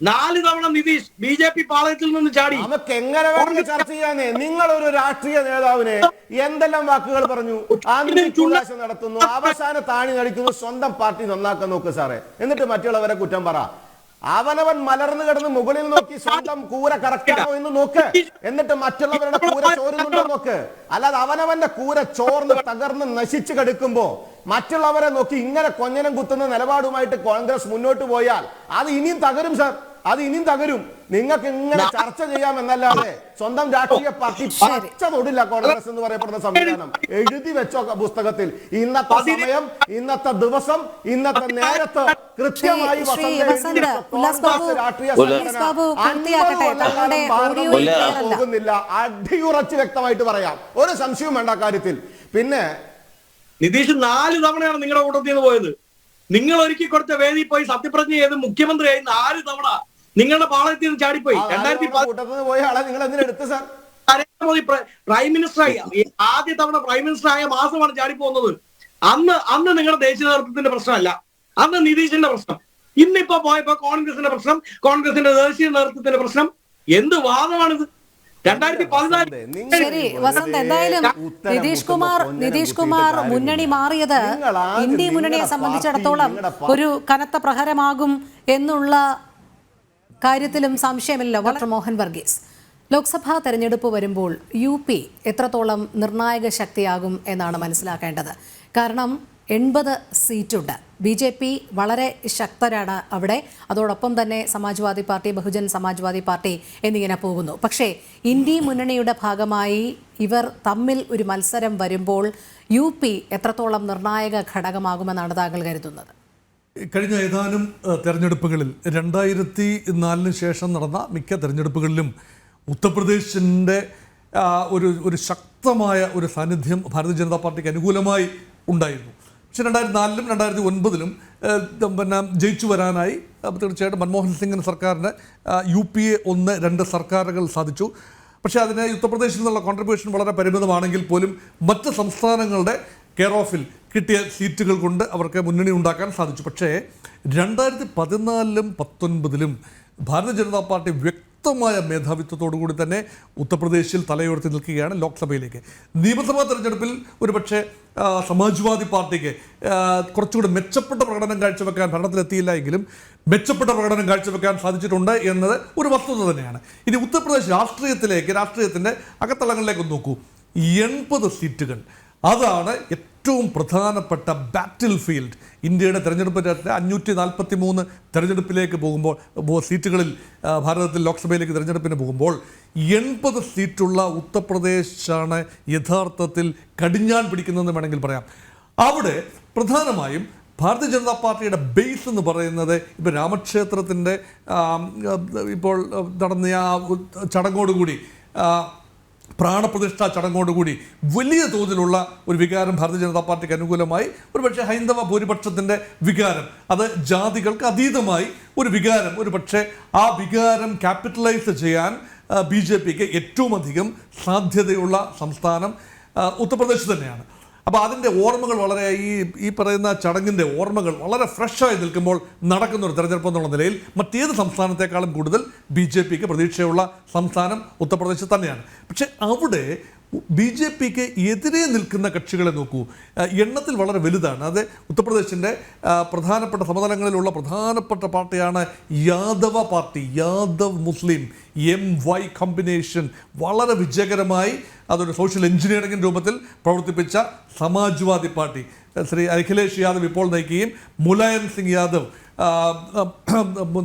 4 തവണ നിതീഷ് BJP പാളയത്തിൽ നിന്ന് ചാടി. നമുക്ക് എങ്ങനെ വേണമെങ്കിൽ ചർച്ച ചെയ്യാനേ. നിങ്ങളൊരു രാഷ്ട്രീയ നേതാവിനെ എന്തെല്ലാം വാക്കുകൾ പറഞ്ഞു, ആന്തരിക നടത്തുന്നു, അവസാന താണി നടിക്കുന്നു, സ്വന്തം പാർട്ടി നന്നാക്കാൻ നോക്ക് സാറേ, എന്നിട്ട് മറ്റുള്ളവരെ കുറ്റം പറ. അവനവൻ മലർന്നു കിടന്ന് മുകളിൽ നോക്കി സ്വന്തം കൂര കറക്റ്റാണോ എന്ന് നോക്ക്, എന്നിട്ട് മറ്റുള്ളവരുടെ കൂര ചോരുന്നുണ്ടോ നോക്ക്. അല്ലാതെ അവനവന്റെ കൂര ചോർന്ന് തകർന്ന് നശിച്ചു കിടക്കുമ്പോ മറ്റുള്ളവരെ നോക്കി ഇങ്ങനെ കൊഞ്ഞനം കുത്തുന്ന നിലപാടുമായിട്ട് കോൺഗ്രസ് മുന്നോട്ട് പോയാൽ അത് ഇനിയും തകരും സാർ, അത് ഇനിയും തകരും. നിങ്ങൾക്ക് ഇങ്ങനെ ചർച്ച ചെയ്യാമെന്നല്ലാതെ സ്വന്തം രാഷ്ട്രീയ പാർട്ടി പച്ച തൊടില്ല കോൺഗ്രസ് എന്ന് പറയപ്പെടുന്ന സംവിധാനം. എഴുതി വെച്ചോ പുസ്തകത്തിൽ. ഇന്നത്തെ സമയം, ഇന്നത്തെ ദിവസം, ഇന്നത്തെ നേരത്ത് കൃത്യമായി രാഷ്ട്രീയ പോകുന്നില്ല. അടിയുറച്ച് വ്യക്തമായിട്ട് പറയാം, ഒരു സംശയവും വേണ്ട കാര്യത്തിൽ. പിന്നെ നിതീഷ് 4 തവണയാണ് നിങ്ങളുടെ കൂട്ടത്തിൽ നിന്ന് പോയത്. നിങ്ങൾ ഒരുക്കി കൊടുത്ത വേദി പോയി സത്യപ്രതിജ്ഞ ചെയ്ത് മുഖ്യമന്ത്രിയായി 4 തവണ നിങ്ങളുടെ പാളയത്തിൽ നിന്ന് ചാടിപ്പോയി. 2010 പോയ ആളെ നിങ്ങൾ എന്തിനെടുത്ത് സാർ? നരേന്ദ്രമോദി പ്രൈം മിനിസ്റ്ററായി ആദ്യ തവണ പ്രൈം മിനിസ്റ്റർ ആയ മാസമാണ് ചാടിപ്പോകുന്നത്. അന്ന് നിങ്ങളുടെ ദേശീയ നേതൃത്വത്തിന്റെ പ്രശ്നമല്ല, അന്ന് നിതീഷിന്റെ പ്രശ്നം. ഇന്നിപ്പോ പോയപ്പോ കോൺഗ്രസിന്റെ പ്രശ്നം, കോൺഗ്രസിന്റെ ദേശീയ നേതൃത്വത്തിന്റെ പ്രശ്നം. എന്ത് വാദമാണിത്? 2014 ശരി വസന്ത്, എന്തായാലും നിതീഷ് കുമാർ മുന്നണി മാറിയത് ഇന്ത്യ മുന്നണിയെ സംബന്ധിച്ചിടത്തോളം ഒരു കനത്ത പ്രഹരമാകും എന്നുള്ള കാര്യത്തിലും സംശയമില്ലല്ലോ. ഡോക്ടർ മോഹൻ വർഗീസ്, ലോക്സഭാ തെരഞ്ഞെടുപ്പ് വരുമ്പോൾ UP എത്രത്തോളം നിർണായക ശക്തിയാകും എന്നാണ് മനസ്സിലാക്കേണ്ടത്. കാരണം 80 സീറ്റുണ്ട്. BJP വളരെ ശക്തരാണ് അവിടെ. അതോടൊപ്പം തന്നെ സമാജ്വാദി പാർട്ടി, ബഹുജൻ സമാജ്വാദി പാർട്ടി എന്നിങ്ങനെ പോകുന്നു. പക്ഷേ ഇന്ത്യ മുന്നണിയുടെ ഭാഗമായി ഇവർ തമ്മിൽ ഒരു മത്സരം വരുമ്പോൾ UP എത്രത്തോളം നിർണായക ഘടകമാകുമെന്നാണ് താങ്കൾ കരുതുന്നത്? കഴിഞ്ഞ ഏതാനും തെരഞ്ഞെടുപ്പുകളിൽ 2004 ശേഷം നടന്ന മിക്ക തെരഞ്ഞെടുപ്പുകളിലും ഉത്തർപ്രദേശിൻ്റെ ഒരു ശക്തമായ ഒരു സാന്നിധ്യം ഭാരതീയ ജനതാ പാർട്ടിക്ക് അനുകൂലമായി ഉണ്ടായിരുന്നു. പക്ഷേ 2004-ലും 2009-ലും പിന്നെ ജയിച്ചു വരാനായി തീർച്ചയായിട്ടും മൻമോഹൻ സിംഗിന് സർക്കാരിന് UPA 1-2 സർക്കാരുകൾ സാധിച്ചു. പക്ഷേ അതിന് ഉത്തർപ്രദേശിൽ നിന്നുള്ള കോൺട്രിബ്യൂഷൻ വളരെ പരിമിതമാണെങ്കിൽ പോലും മറ്റ് സംസ്ഥാനങ്ങളുടെ കെയർ ഓഫിൽ കിട്ടിയ സീറ്റുകൾ കൊണ്ട് അവർക്ക് മുന്നണി ഉണ്ടാക്കാൻ സാധിച്ചു. പക്ഷേ 2014-ലും 2019-ലും ഭാരതീയ ജനതാ പാർട്ടി വ്യക്തമായ മേധാവിത്വത്തോടുകൂടി തന്നെ ഉത്തർപ്രദേശിൽ തലയുയർത്തി നിൽക്കുകയാണ് ലോക്സഭയിലേക്ക്. നിയമസഭാ തെരഞ്ഞെടുപ്പിൽ ഒരുപക്ഷെ സമാജ്വാദി പാർട്ടിക്ക് കുറച്ചുകൂടി മെച്ചപ്പെട്ട പ്രകടനം കാഴ്ചവെക്കാൻ, ഭരണത്തിലെത്തിയില്ല എങ്കിലും മെച്ചപ്പെട്ട പ്രകടനം കാഴ്ചവെക്കാൻ സാധിച്ചിട്ടുണ്ട് എന്നത് ഒരു വസ്തുത തന്നെയാണ്. ഇനി ഉത്തർപ്രദേശ് രാഷ്ട്രീയത്തിൻ്റെ അകത്തളങ്ങളിലേക്ക് നോക്കൂ. 80 സീറ്റുകൾ, അതാണ് ഏറ്റവും പ്രധാനപ്പെട്ട ബാറ്റിൽ ഫീൽഡ്. ഇന്ത്യയുടെ തെരഞ്ഞെടുപ്പ് 543 തെരഞ്ഞെടുപ്പിലേക്ക് പോകുമ്പോൾ സീറ്റുകളിൽ ഭാരതത്തിൽ ലോക്സഭയിലേക്ക് തെരഞ്ഞെടുപ്പിന് പോകുമ്പോൾ 80 സീറ്റുള്ള ഉത്തർപ്രദേശാണ് യഥാർത്ഥത്തിൽ കടിഞ്ഞാൻ പിടിക്കുന്നതെന്ന് വേണമെങ്കിൽ പറയാം. അവിടെ പ്രധാനമായും ഭാരതീയ ജനതാ പാർട്ടിയുടെ ബേസ് എന്ന് പറയുന്നത് ഇപ്പോൾ രാമക്ഷേത്രത്തിൻ്റെ ഇപ്പോൾ നടന്ന ആ ചടങ്ങോടുകൂടി, പ്രാണപ്രതിഷ്ഠാ ചടങ്ങോടുകൂടി വലിയ തോതിലുള്ള ഒരു വികാരം ഭാരതീയ ജനതാ പാർട്ടിക്ക് അനുകൂലമായി, ഒരുപക്ഷെ ഹൈന്ദവ ഭൂരിപക്ഷത്തിൻ്റെ വികാരം, അത് ജാതികൾക്ക് അതീതമായി ഒരു വികാരം, ഒരുപക്ഷെ ആ വികാരം ക്യാപിറ്റലൈസ് ചെയ്യാൻ BJPക്ക് ഏറ്റവും അധികം സാധ്യതയുള്ള സംസ്ഥാനം ഉത്തർപ്രദേശ് തന്നെയാണ്. അപ്പോൾ അതിൻ്റെ ഓർമ്മകൾ വളരെ ഈ പറയുന്ന ചടങ്ങിൻ്റെ ഓർമ്മകൾ വളരെ ഫ്രഷായി നിൽക്കുമ്പോൾ നടക്കുന്ന ഒരു തെരഞ്ഞെടുപ്പ് എന്നുള്ള നിലയിൽ മറ്റേത് സംസ്ഥാനത്തെക്കാളും കൂടുതൽ BJPക്ക് പ്രതീക്ഷയുള്ള സംസ്ഥാനം ഉത്തർപ്രദേശ് തന്നെയാണ്. പക്ഷേ അവിടെ BJPക്ക് എതിരെ നിൽക്കുന്ന കക്ഷികളെ നോക്കൂ, എണ്ണത്തിൽ വളരെ വലുതാണ്. അത് ഉത്തർപ്രദേശിൻ്റെ പ്രധാനപ്പെട്ട സമതലങ്ങളിലുള്ള പ്രധാനപ്പെട്ട പാർട്ടിയാണ് Yadava party, Yadav Muslim MY combination. വളരെ വിജയകരമായി അതൊരു സോഷ്യൽ എഞ്ചിനീയറിംഗിൻ്റെ രൂപത്തിൽ പ്രവർത്തിപ്പിച്ച സമാജ്വാദി പാർട്ടി ശ്രീ അഖിലേഷ് യാദവ് ഇപ്പോൾ നയിക്കുകയും മുലായം സിംഗ് യാദവ്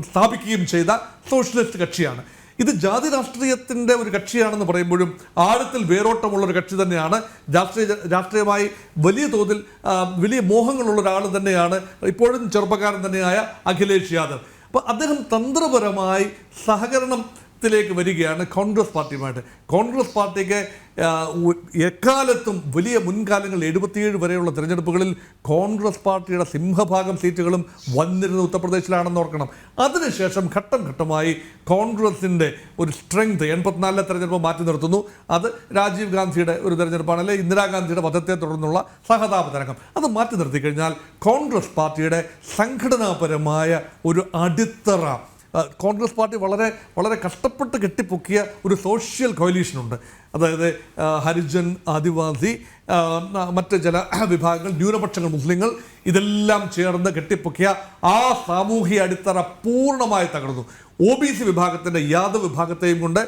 സ്ഥാപിക്കുകയും ചെയ്ത സോഷ്യലിസ്റ്റ് കക്ഷിയാണ്. ഇത് ജാതി രാഷ്ട്രീയത്തിൻ്റെ ഒരു കക്ഷിയാണെന്ന് പറയുമ്പോഴും ആഴത്തിൽ വേരോട്ടമുള്ള ഒരു കക്ഷി തന്നെയാണ്. രാഷ്ട്രീയമായി വലിയ തോതിൽ വലിയ മോഹങ്ങളുള്ള ഒരാൾ തന്നെയാണ് ഇപ്പോഴും ചെറുപ്പക്കാരൻ തന്നെയായ അഖിലേഷ് യാദവ്. അപ്പോൾ അദ്ദേഹം തന്ത്രപരമായി സഹകരണത്തിലേക്ക് വരികയാണ് കോൺഗ്രസ് പാർട്ടിയുമായിട്ട്. കോൺഗ്രസ് പാർട്ടിക്ക് എക്കാലത്തും വലിയ മുൻകാലങ്ങളിൽ 77 വരെയുള്ള തിരഞ്ഞെടുപ്പുകളിൽ കോൺഗ്രസ് പാർട്ടിയുടെ സിംഹഭാഗം സീറ്റുകളും വന്നിരുന്ന ഉത്തർപ്രദേശിലാണെന്ന് ഓർക്കണം. അതിനുശേഷം ഘട്ടം ഘട്ടമായി കോൺഗ്രസിൻ്റെ ഒരു സ്ട്രെങ്ത് 84-ലെ തെരഞ്ഞെടുപ്പ് മാറ്റി നിർത്തുന്നു. അത് രാജീവ് ഗാന്ധിയുടെ ഒരു തെരഞ്ഞെടുപ്പാണ്, അല്ലെ ഇന്ദിരാഗാന്ധിയുടെ വധത്തെ തുടർന്നുള്ള സഹതാപ തരംഗം. അത് മാറ്റി നിർത്തി കഴിഞ്ഞാൽ കോൺഗ്രസ് പാർട്ടിയുടെ സംഘടനാപരമായ ഒരു അടിത്തറ കോൺഗ്രസ് പാർട്ടി വളരെ വളരെ കഷ്ടപ്പെട്ട് കെട്ടിപ്പൊക്കിയ ഒരു സോഷ്യൽ കോയിലീഷനുണ്ട്. അതായത് ഹരിജൻ, ആദിവാസി, മറ്റ് ചില വിഭാഗങ്ങൾ, ന്യൂനപക്ഷങ്ങൾ, മുസ്ലിങ്ങൾ ഇതെല്ലാം ചേർന്ന് കെട്ടിപ്പൊക്കിയ ആ സാമൂഹിക അടിത്തറ പൂർണ്ണമായി തകർന്നു. OBC വിഭാഗത്തിൻ്റെ യാദവ് വിഭാഗത്തെയും കൊണ്ട്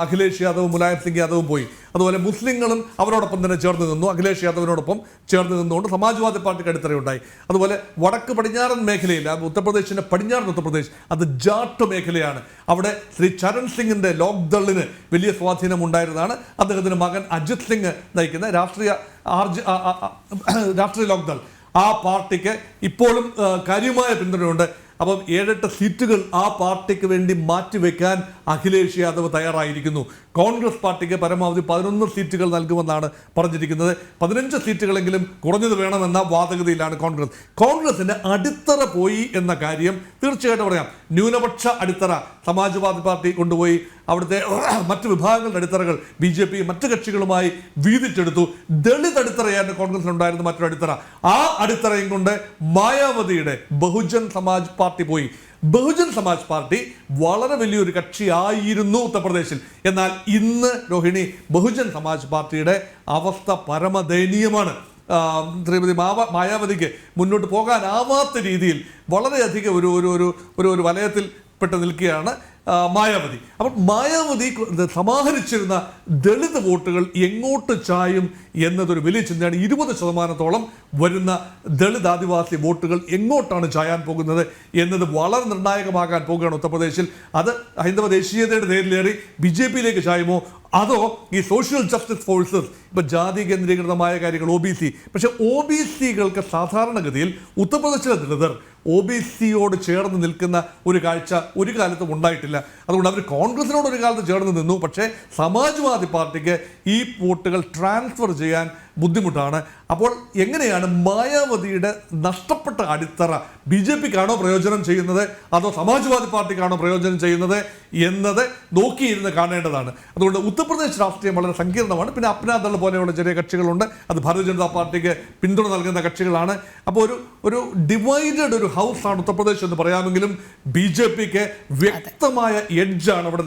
അഖിലേഷ് യാദവും മുലായം സിംഗ് യാദവും പോയി. അതുപോലെ മുസ്ലിങ്ങളും അവരോടൊപ്പം തന്നെ ചേർന്ന് നിന്നു. അഖിലേഷ് യാദവിനോടൊപ്പം ചേർന്ന് നിന്നുകൊണ്ട് സമാജ്വാദി പാർട്ടിക്ക് അടിത്തറയുണ്ടായി. അതുപോലെ വടക്ക് പടിഞ്ഞാറൻ മേഖലയിൽ, ഉത്തർപ്രദേശിൻ്റെ പടിഞ്ഞാറൻ ഉത്തർപ്രദേശ്, അത് ജാട്ട് മേഖലയാണ്. അവിടെ ശ്രീ ചരൺ സിംഗിൻ്റെ ലോക്ദളിന് വലിയ സ്വാധീനം ഉണ്ടായിരുന്നതാണ്. അദ്ദേഹത്തിൻ്റെ മകൻ അജിത് സിംഗ് നയിക്കുന്ന രാഷ്ട്രീയ ലോക്ദൾ, ആ പാർട്ടിക്ക് ഇപ്പോഴും കാര്യമായ പിന്തുണയുണ്ട്. അപ്പം 7-8 സീറ്റുകൾ ആ പാർട്ടിക്ക് വേണ്ടി മാറ്റിവെക്കാൻ അഖിലേഷ് യാദവ് തയ്യാറായിരിക്കുന്നു. കോൺഗ്രസ് പാർട്ടിക്ക് പരമാവധി 11 സീറ്റുകൾ നൽകുമെന്നാണ് പറഞ്ഞിരിക്കുന്നത്. 15 സീറ്റുകളെങ്കിലും കുറഞ്ഞത് വേണമെന്ന വാദഗതിയിലാണ് കോൺഗ്രസിന്റെ അടിത്തറ പോയി എന്ന കാര്യം തീർച്ചയായിട്ടും പറയാം. ന്യൂനപക്ഷ അടിത്തറ സമാജ്വാദി പാർട്ടി കൊണ്ടുപോയി അവിടുത്തെ മറ്റ് വിഭാഗങ്ങളുടെ അടിത്തറകൾ BJP മറ്റു കക്ഷികളുമായി വീതിച്ചെടുത്തു. ദളിത് അടിത്തറയായിരുന്നു കോൺഗ്രസിനുണ്ടായിരുന്ന മറ്റൊരു അടിത്തറ. ആ അടിത്തറയും കൊണ്ട് മായാവതിയുടെ ബഹുജൻ സമാജ് പാർട്ടി പോയി. ബഹുജൻ സമാജ് പാർട്ടി വളരെ വലിയൊരു കക്ഷിയായിരുന്നു ഉത്തർപ്രദേശിൽ. എന്നാൽ ഇന്ന് രോഹിണി, ബഹുജൻ സമാജ് പാർട്ടിയുടെ അവസ്ഥ പരമദയനീയമാണ്. ശ്രീമതി മായാവതിക്ക് മുന്നോട്ട് പോകാനാവാത്ത രീതിയിൽ വളരെയധികം ഒരു വലയത്തിൽ പെട്ട് നിൽക്കുകയാണ് മായാവതി. അപ്പം മായാവതി സമാഹരിച്ചിരുന്ന ദളിത് വോട്ടുകൾ എങ്ങോട്ട് ചായും എന്നതൊരു വലിയ ചിന്തയാണ്. 20% വരുന്ന ദളിത് ആദിവാസി വോട്ടുകൾ എങ്ങോട്ടാണ് ചായാൻ പോകുന്നത് എന്നത് വളരെ നിർണായകമാകാൻ പോകുകയാണ് ഉത്തർപ്രദേശിൽ. അത് ഹൈന്ദവ ദേശീയതയുടെ നേരിലേറി BJPയിലേക്ക് ചായുമോ, അതോ ഈ സോഷ്യൽ ജസ്റ്റിസ് ഫോഴ്സസ്, ഇപ്പം ജാതി കേന്ദ്രീകൃതമായ കാര്യങ്ങൾ, OBC, പക്ഷേ OBCകൾക്ക് സാധാരണഗതിയിൽ ഉത്തർപ്രദേശിലെ ദളിതർ OBCയോട് ചേർന്ന് നിൽക്കുന്ന ഒരു കാഴ്ച ഒരു കാലത്തും ഉണ്ടായിട്ടില്ല. അതുകൊണ്ട് അവർ കോൺഗ്രസിനോട് ഒരു കാലത്ത് ചേർന്ന് നിന്നു. പക്ഷേ സമാജ്വാദി പാർട്ടിക്ക് ഈ വോട്ടുകൾ ട്രാൻസ്ഫർ ചെയ്യാൻ ബുദ്ധിമുട്ടാണ്. അപ്പോൾ എങ്ങനെയാണ് മായാവതിയുടെ നഷ്ടപ്പെട്ട അടിത്തറ BJPക്കാണോ പ്രയോജനം ചെയ്യുന്നത്, അതോ സമാജ്വാദി പാർട്ടിക്കാണോ പ്രയോജനം ചെയ്യുന്നത് എന്നത് നോക്കിയിരുന്ന് കാണേണ്ടതാണ്. അതുകൊണ്ട് ഉത്തർപ്രദേശ് രാഷ്ട്രീയം വളരെ സങ്കീർണമാണ്. പിന്നെ അപ്നാദൾ പോലെയുള്ള ചെറിയ കക്ഷികളുണ്ട്, അത് ഭാരതീയ ജനതാ പാർട്ടിക്ക് പിന്തുണ നൽകുന്ന കക്ഷികളാണ്. അപ്പോൾ ഒരു ഡിവൈഡഡ് ഒരു ഹൗസാണ് ഉത്തർപ്രദേശ് എന്ന് പറയാമെങ്കിലും BJPക്ക് വ്യക്തമായ എഡ്ജാണ് അവിടെ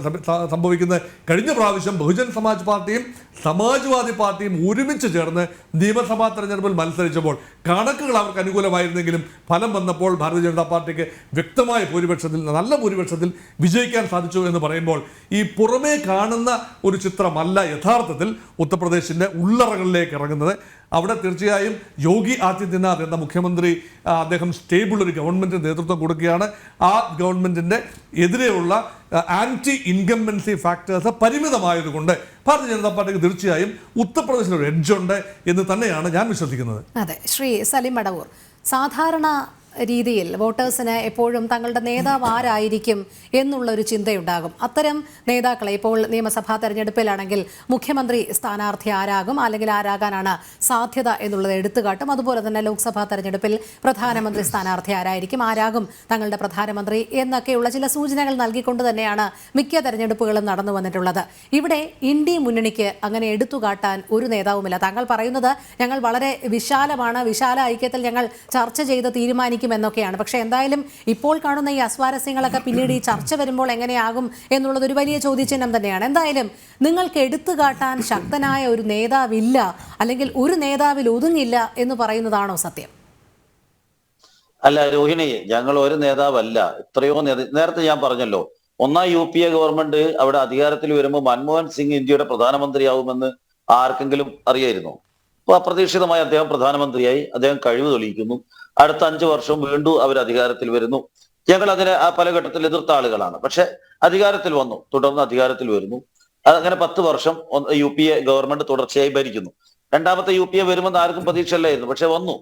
സംഭവിക്കുന്നത്. കഴിഞ്ഞ പ്രാവശ്യം ബഹുജൻ സമാജ് പാർട്ടിയും സമാജ്വാദി പാർട്ടിയും ഒരുമിച്ച് ചേർന്ന് നിയമസഭാ തെരഞ്ഞെടുപ്പിൽ മത്സരിച്ചപ്പോൾ കണക്കുകൾ അവർക്ക് അനുകൂലമായിരുന്നെങ്കിലും ഫലം വന്നപ്പോൾ ഭാരതീയ ജനതാ പാർട്ടിക്ക് വ്യക്തമായ ഭൂരിപക്ഷത്തിൽ, നല്ല ഭൂരിപക്ഷത്തിൽ വിജയിക്കാൻ സാധിച്ചു എന്ന് പറയുമ്പോൾ ഈ പുറമേ കാണുന്ന ഒരു ചിത്രമല്ല യഥാർത്ഥത്തിൽ ഉത്തർപ്രദേശിൻ്റെ ഉള്ളറകളിലേക്ക് ഇറങ്ങുന്നത്. അവിടെ തീർച്ചയായും യോഗി ആദിത്യനാഥ് എന്ന മുഖ്യമന്ത്രി, അദ്ദേഹം സ്റ്റേബിൾ ഒരു ഗവൺമെൻറ്റിന് നേതൃത്വം കൊടുക്കുകയാണ്. ആ ഗവൺമെൻറ്റിൻ്റെ എതിരെയുള്ള anti incumbency factors പരിമിതമായതുകൊണ്ട് Bharatiya Janata പാർട്ടിക്ക് തീർച്ചയായും ഉത്തർപ്രദേശിൽ ഒരു എഡ്ജുണ്ട് എന്ന് തന്നെയാണ് ഞാൻ വിശ്വസിക്കുന്നത്. അതെ, ശ്രീ സലിം മടവൂർ, സാധാരണ രീതിയിൽ വോട്ടേഴ്സിന് എപ്പോഴും തങ്ങളുടെ നേതാവ് ആരായിരിക്കും എന്നുള്ളൊരു ചിന്തയുണ്ടാകും. അത്തരം നേതാക്കളെ ഇപ്പോൾ നിയമസഭാ തെരഞ്ഞെടുപ്പിലാണെങ്കിൽ മുഖ്യമന്ത്രി സ്ഥാനാർത്ഥി ആരാകും, അല്ലെങ്കിൽ ആരാകാനാണ് സാധ്യത എന്നുള്ളത് എടുത്തുകാട്ടും. അതുപോലെ തന്നെ ലോക്സഭാ തെരഞ്ഞെടുപ്പിൽ പ്രധാനമന്ത്രി സ്ഥാനാർത്ഥി ആരായിരിക്കും, ആരാകും തങ്ങളുടെ പ്രധാനമന്ത്രി എന്നൊക്കെയുള്ള ചില സൂചനകൾ നൽകിക്കൊണ്ട് തന്നെയാണ് മിക്ക തെരഞ്ഞെടുപ്പുകളും നടന്നു വന്നിട്ടുള്ളത്. ഇവിടെ ഇന്ത്യ മുന്നണിക്ക് അങ്ങനെ എടുത്തുകാട്ടാൻ ഒരു നേതാവുമില്ല. താങ്കൾ പറയുന്നത് ഞങ്ങൾ വളരെ വിശാലമാണ്, വിശാല ഐക്യത്തിൽ ഞങ്ങൾ ചർച്ച ചെയ്ത് തീരുമാനിക്കും എന്നൊക്കെയാണ്. പക്ഷേ എന്തായാലും ഇപ്പോൾ കാണുന്ന ഈ അസ്വാരസ്യങ്ങളൊക്കെ പിന്നീട് ഈ ചർച്ച വരുമ്പോൾ എങ്ങനെയാകും എന്നുള്ളത് ഒരു വലിയ ചോദ്യചിഹ്നം തന്നെയാണ്. എന്തായാലും നിങ്ങൾക്ക് എടുത്തുകാട്ടാൻ ശക്തനായ ഒരു നേതാവില്ല, അല്ലെങ്കിൽ ഒരു നേതാവിൽ ഒതുങ്ങില്ല എന്ന് പറയുന്നതാണോ സത്യം? അല്ല രോഹിണി, ഞങ്ങൾ ഒരു നേതാവല്ല. എത്രയോ നേരത്തെ ഞാൻ പറഞ്ഞല്ലോ, ഒന്നാം UPA ഗവൺമെന്റ് അവിടെ അധികാരത്തിൽ വരുമ്പോൾ മൻമോഹൻ സിംഗ് ഇന്ത്യയുടെ പ്രധാനമന്ത്രിയാവുമെന്ന് ആർക്കെങ്കിലും അറിയായിരുന്നോ? അപ്പൊ അപ്രതീക്ഷിതമായി അദ്ദേഹം പ്രധാനമന്ത്രിയായി, അദ്ദേഹം കഴിവ് തെളിയിക്കുന്നു. അടുത്ത 5 വർഷം വീണ്ടും അവർ അധികാരത്തിൽ വരുന്നു. ഞങ്ങൾ അതിനെ പല ഘട്ടത്തിൽ എതിർത്ത ആളുകളാണ്. പക്ഷെ അധികാരത്തിൽ വന്നു, തുടർന്ന് അധികാരത്തിൽ വരുന്നു. അങ്ങനെ 10 വർഷം UPA ഗവൺമെന്റ് തുടർച്ചയായി ഭരിക്കുന്നു. രണ്ടാമത്തെ UPA വരുമെന്ന് ആർക്കും പ്രതീക്ഷയല്ലായിരുന്നു, പക്ഷെ വന്നു.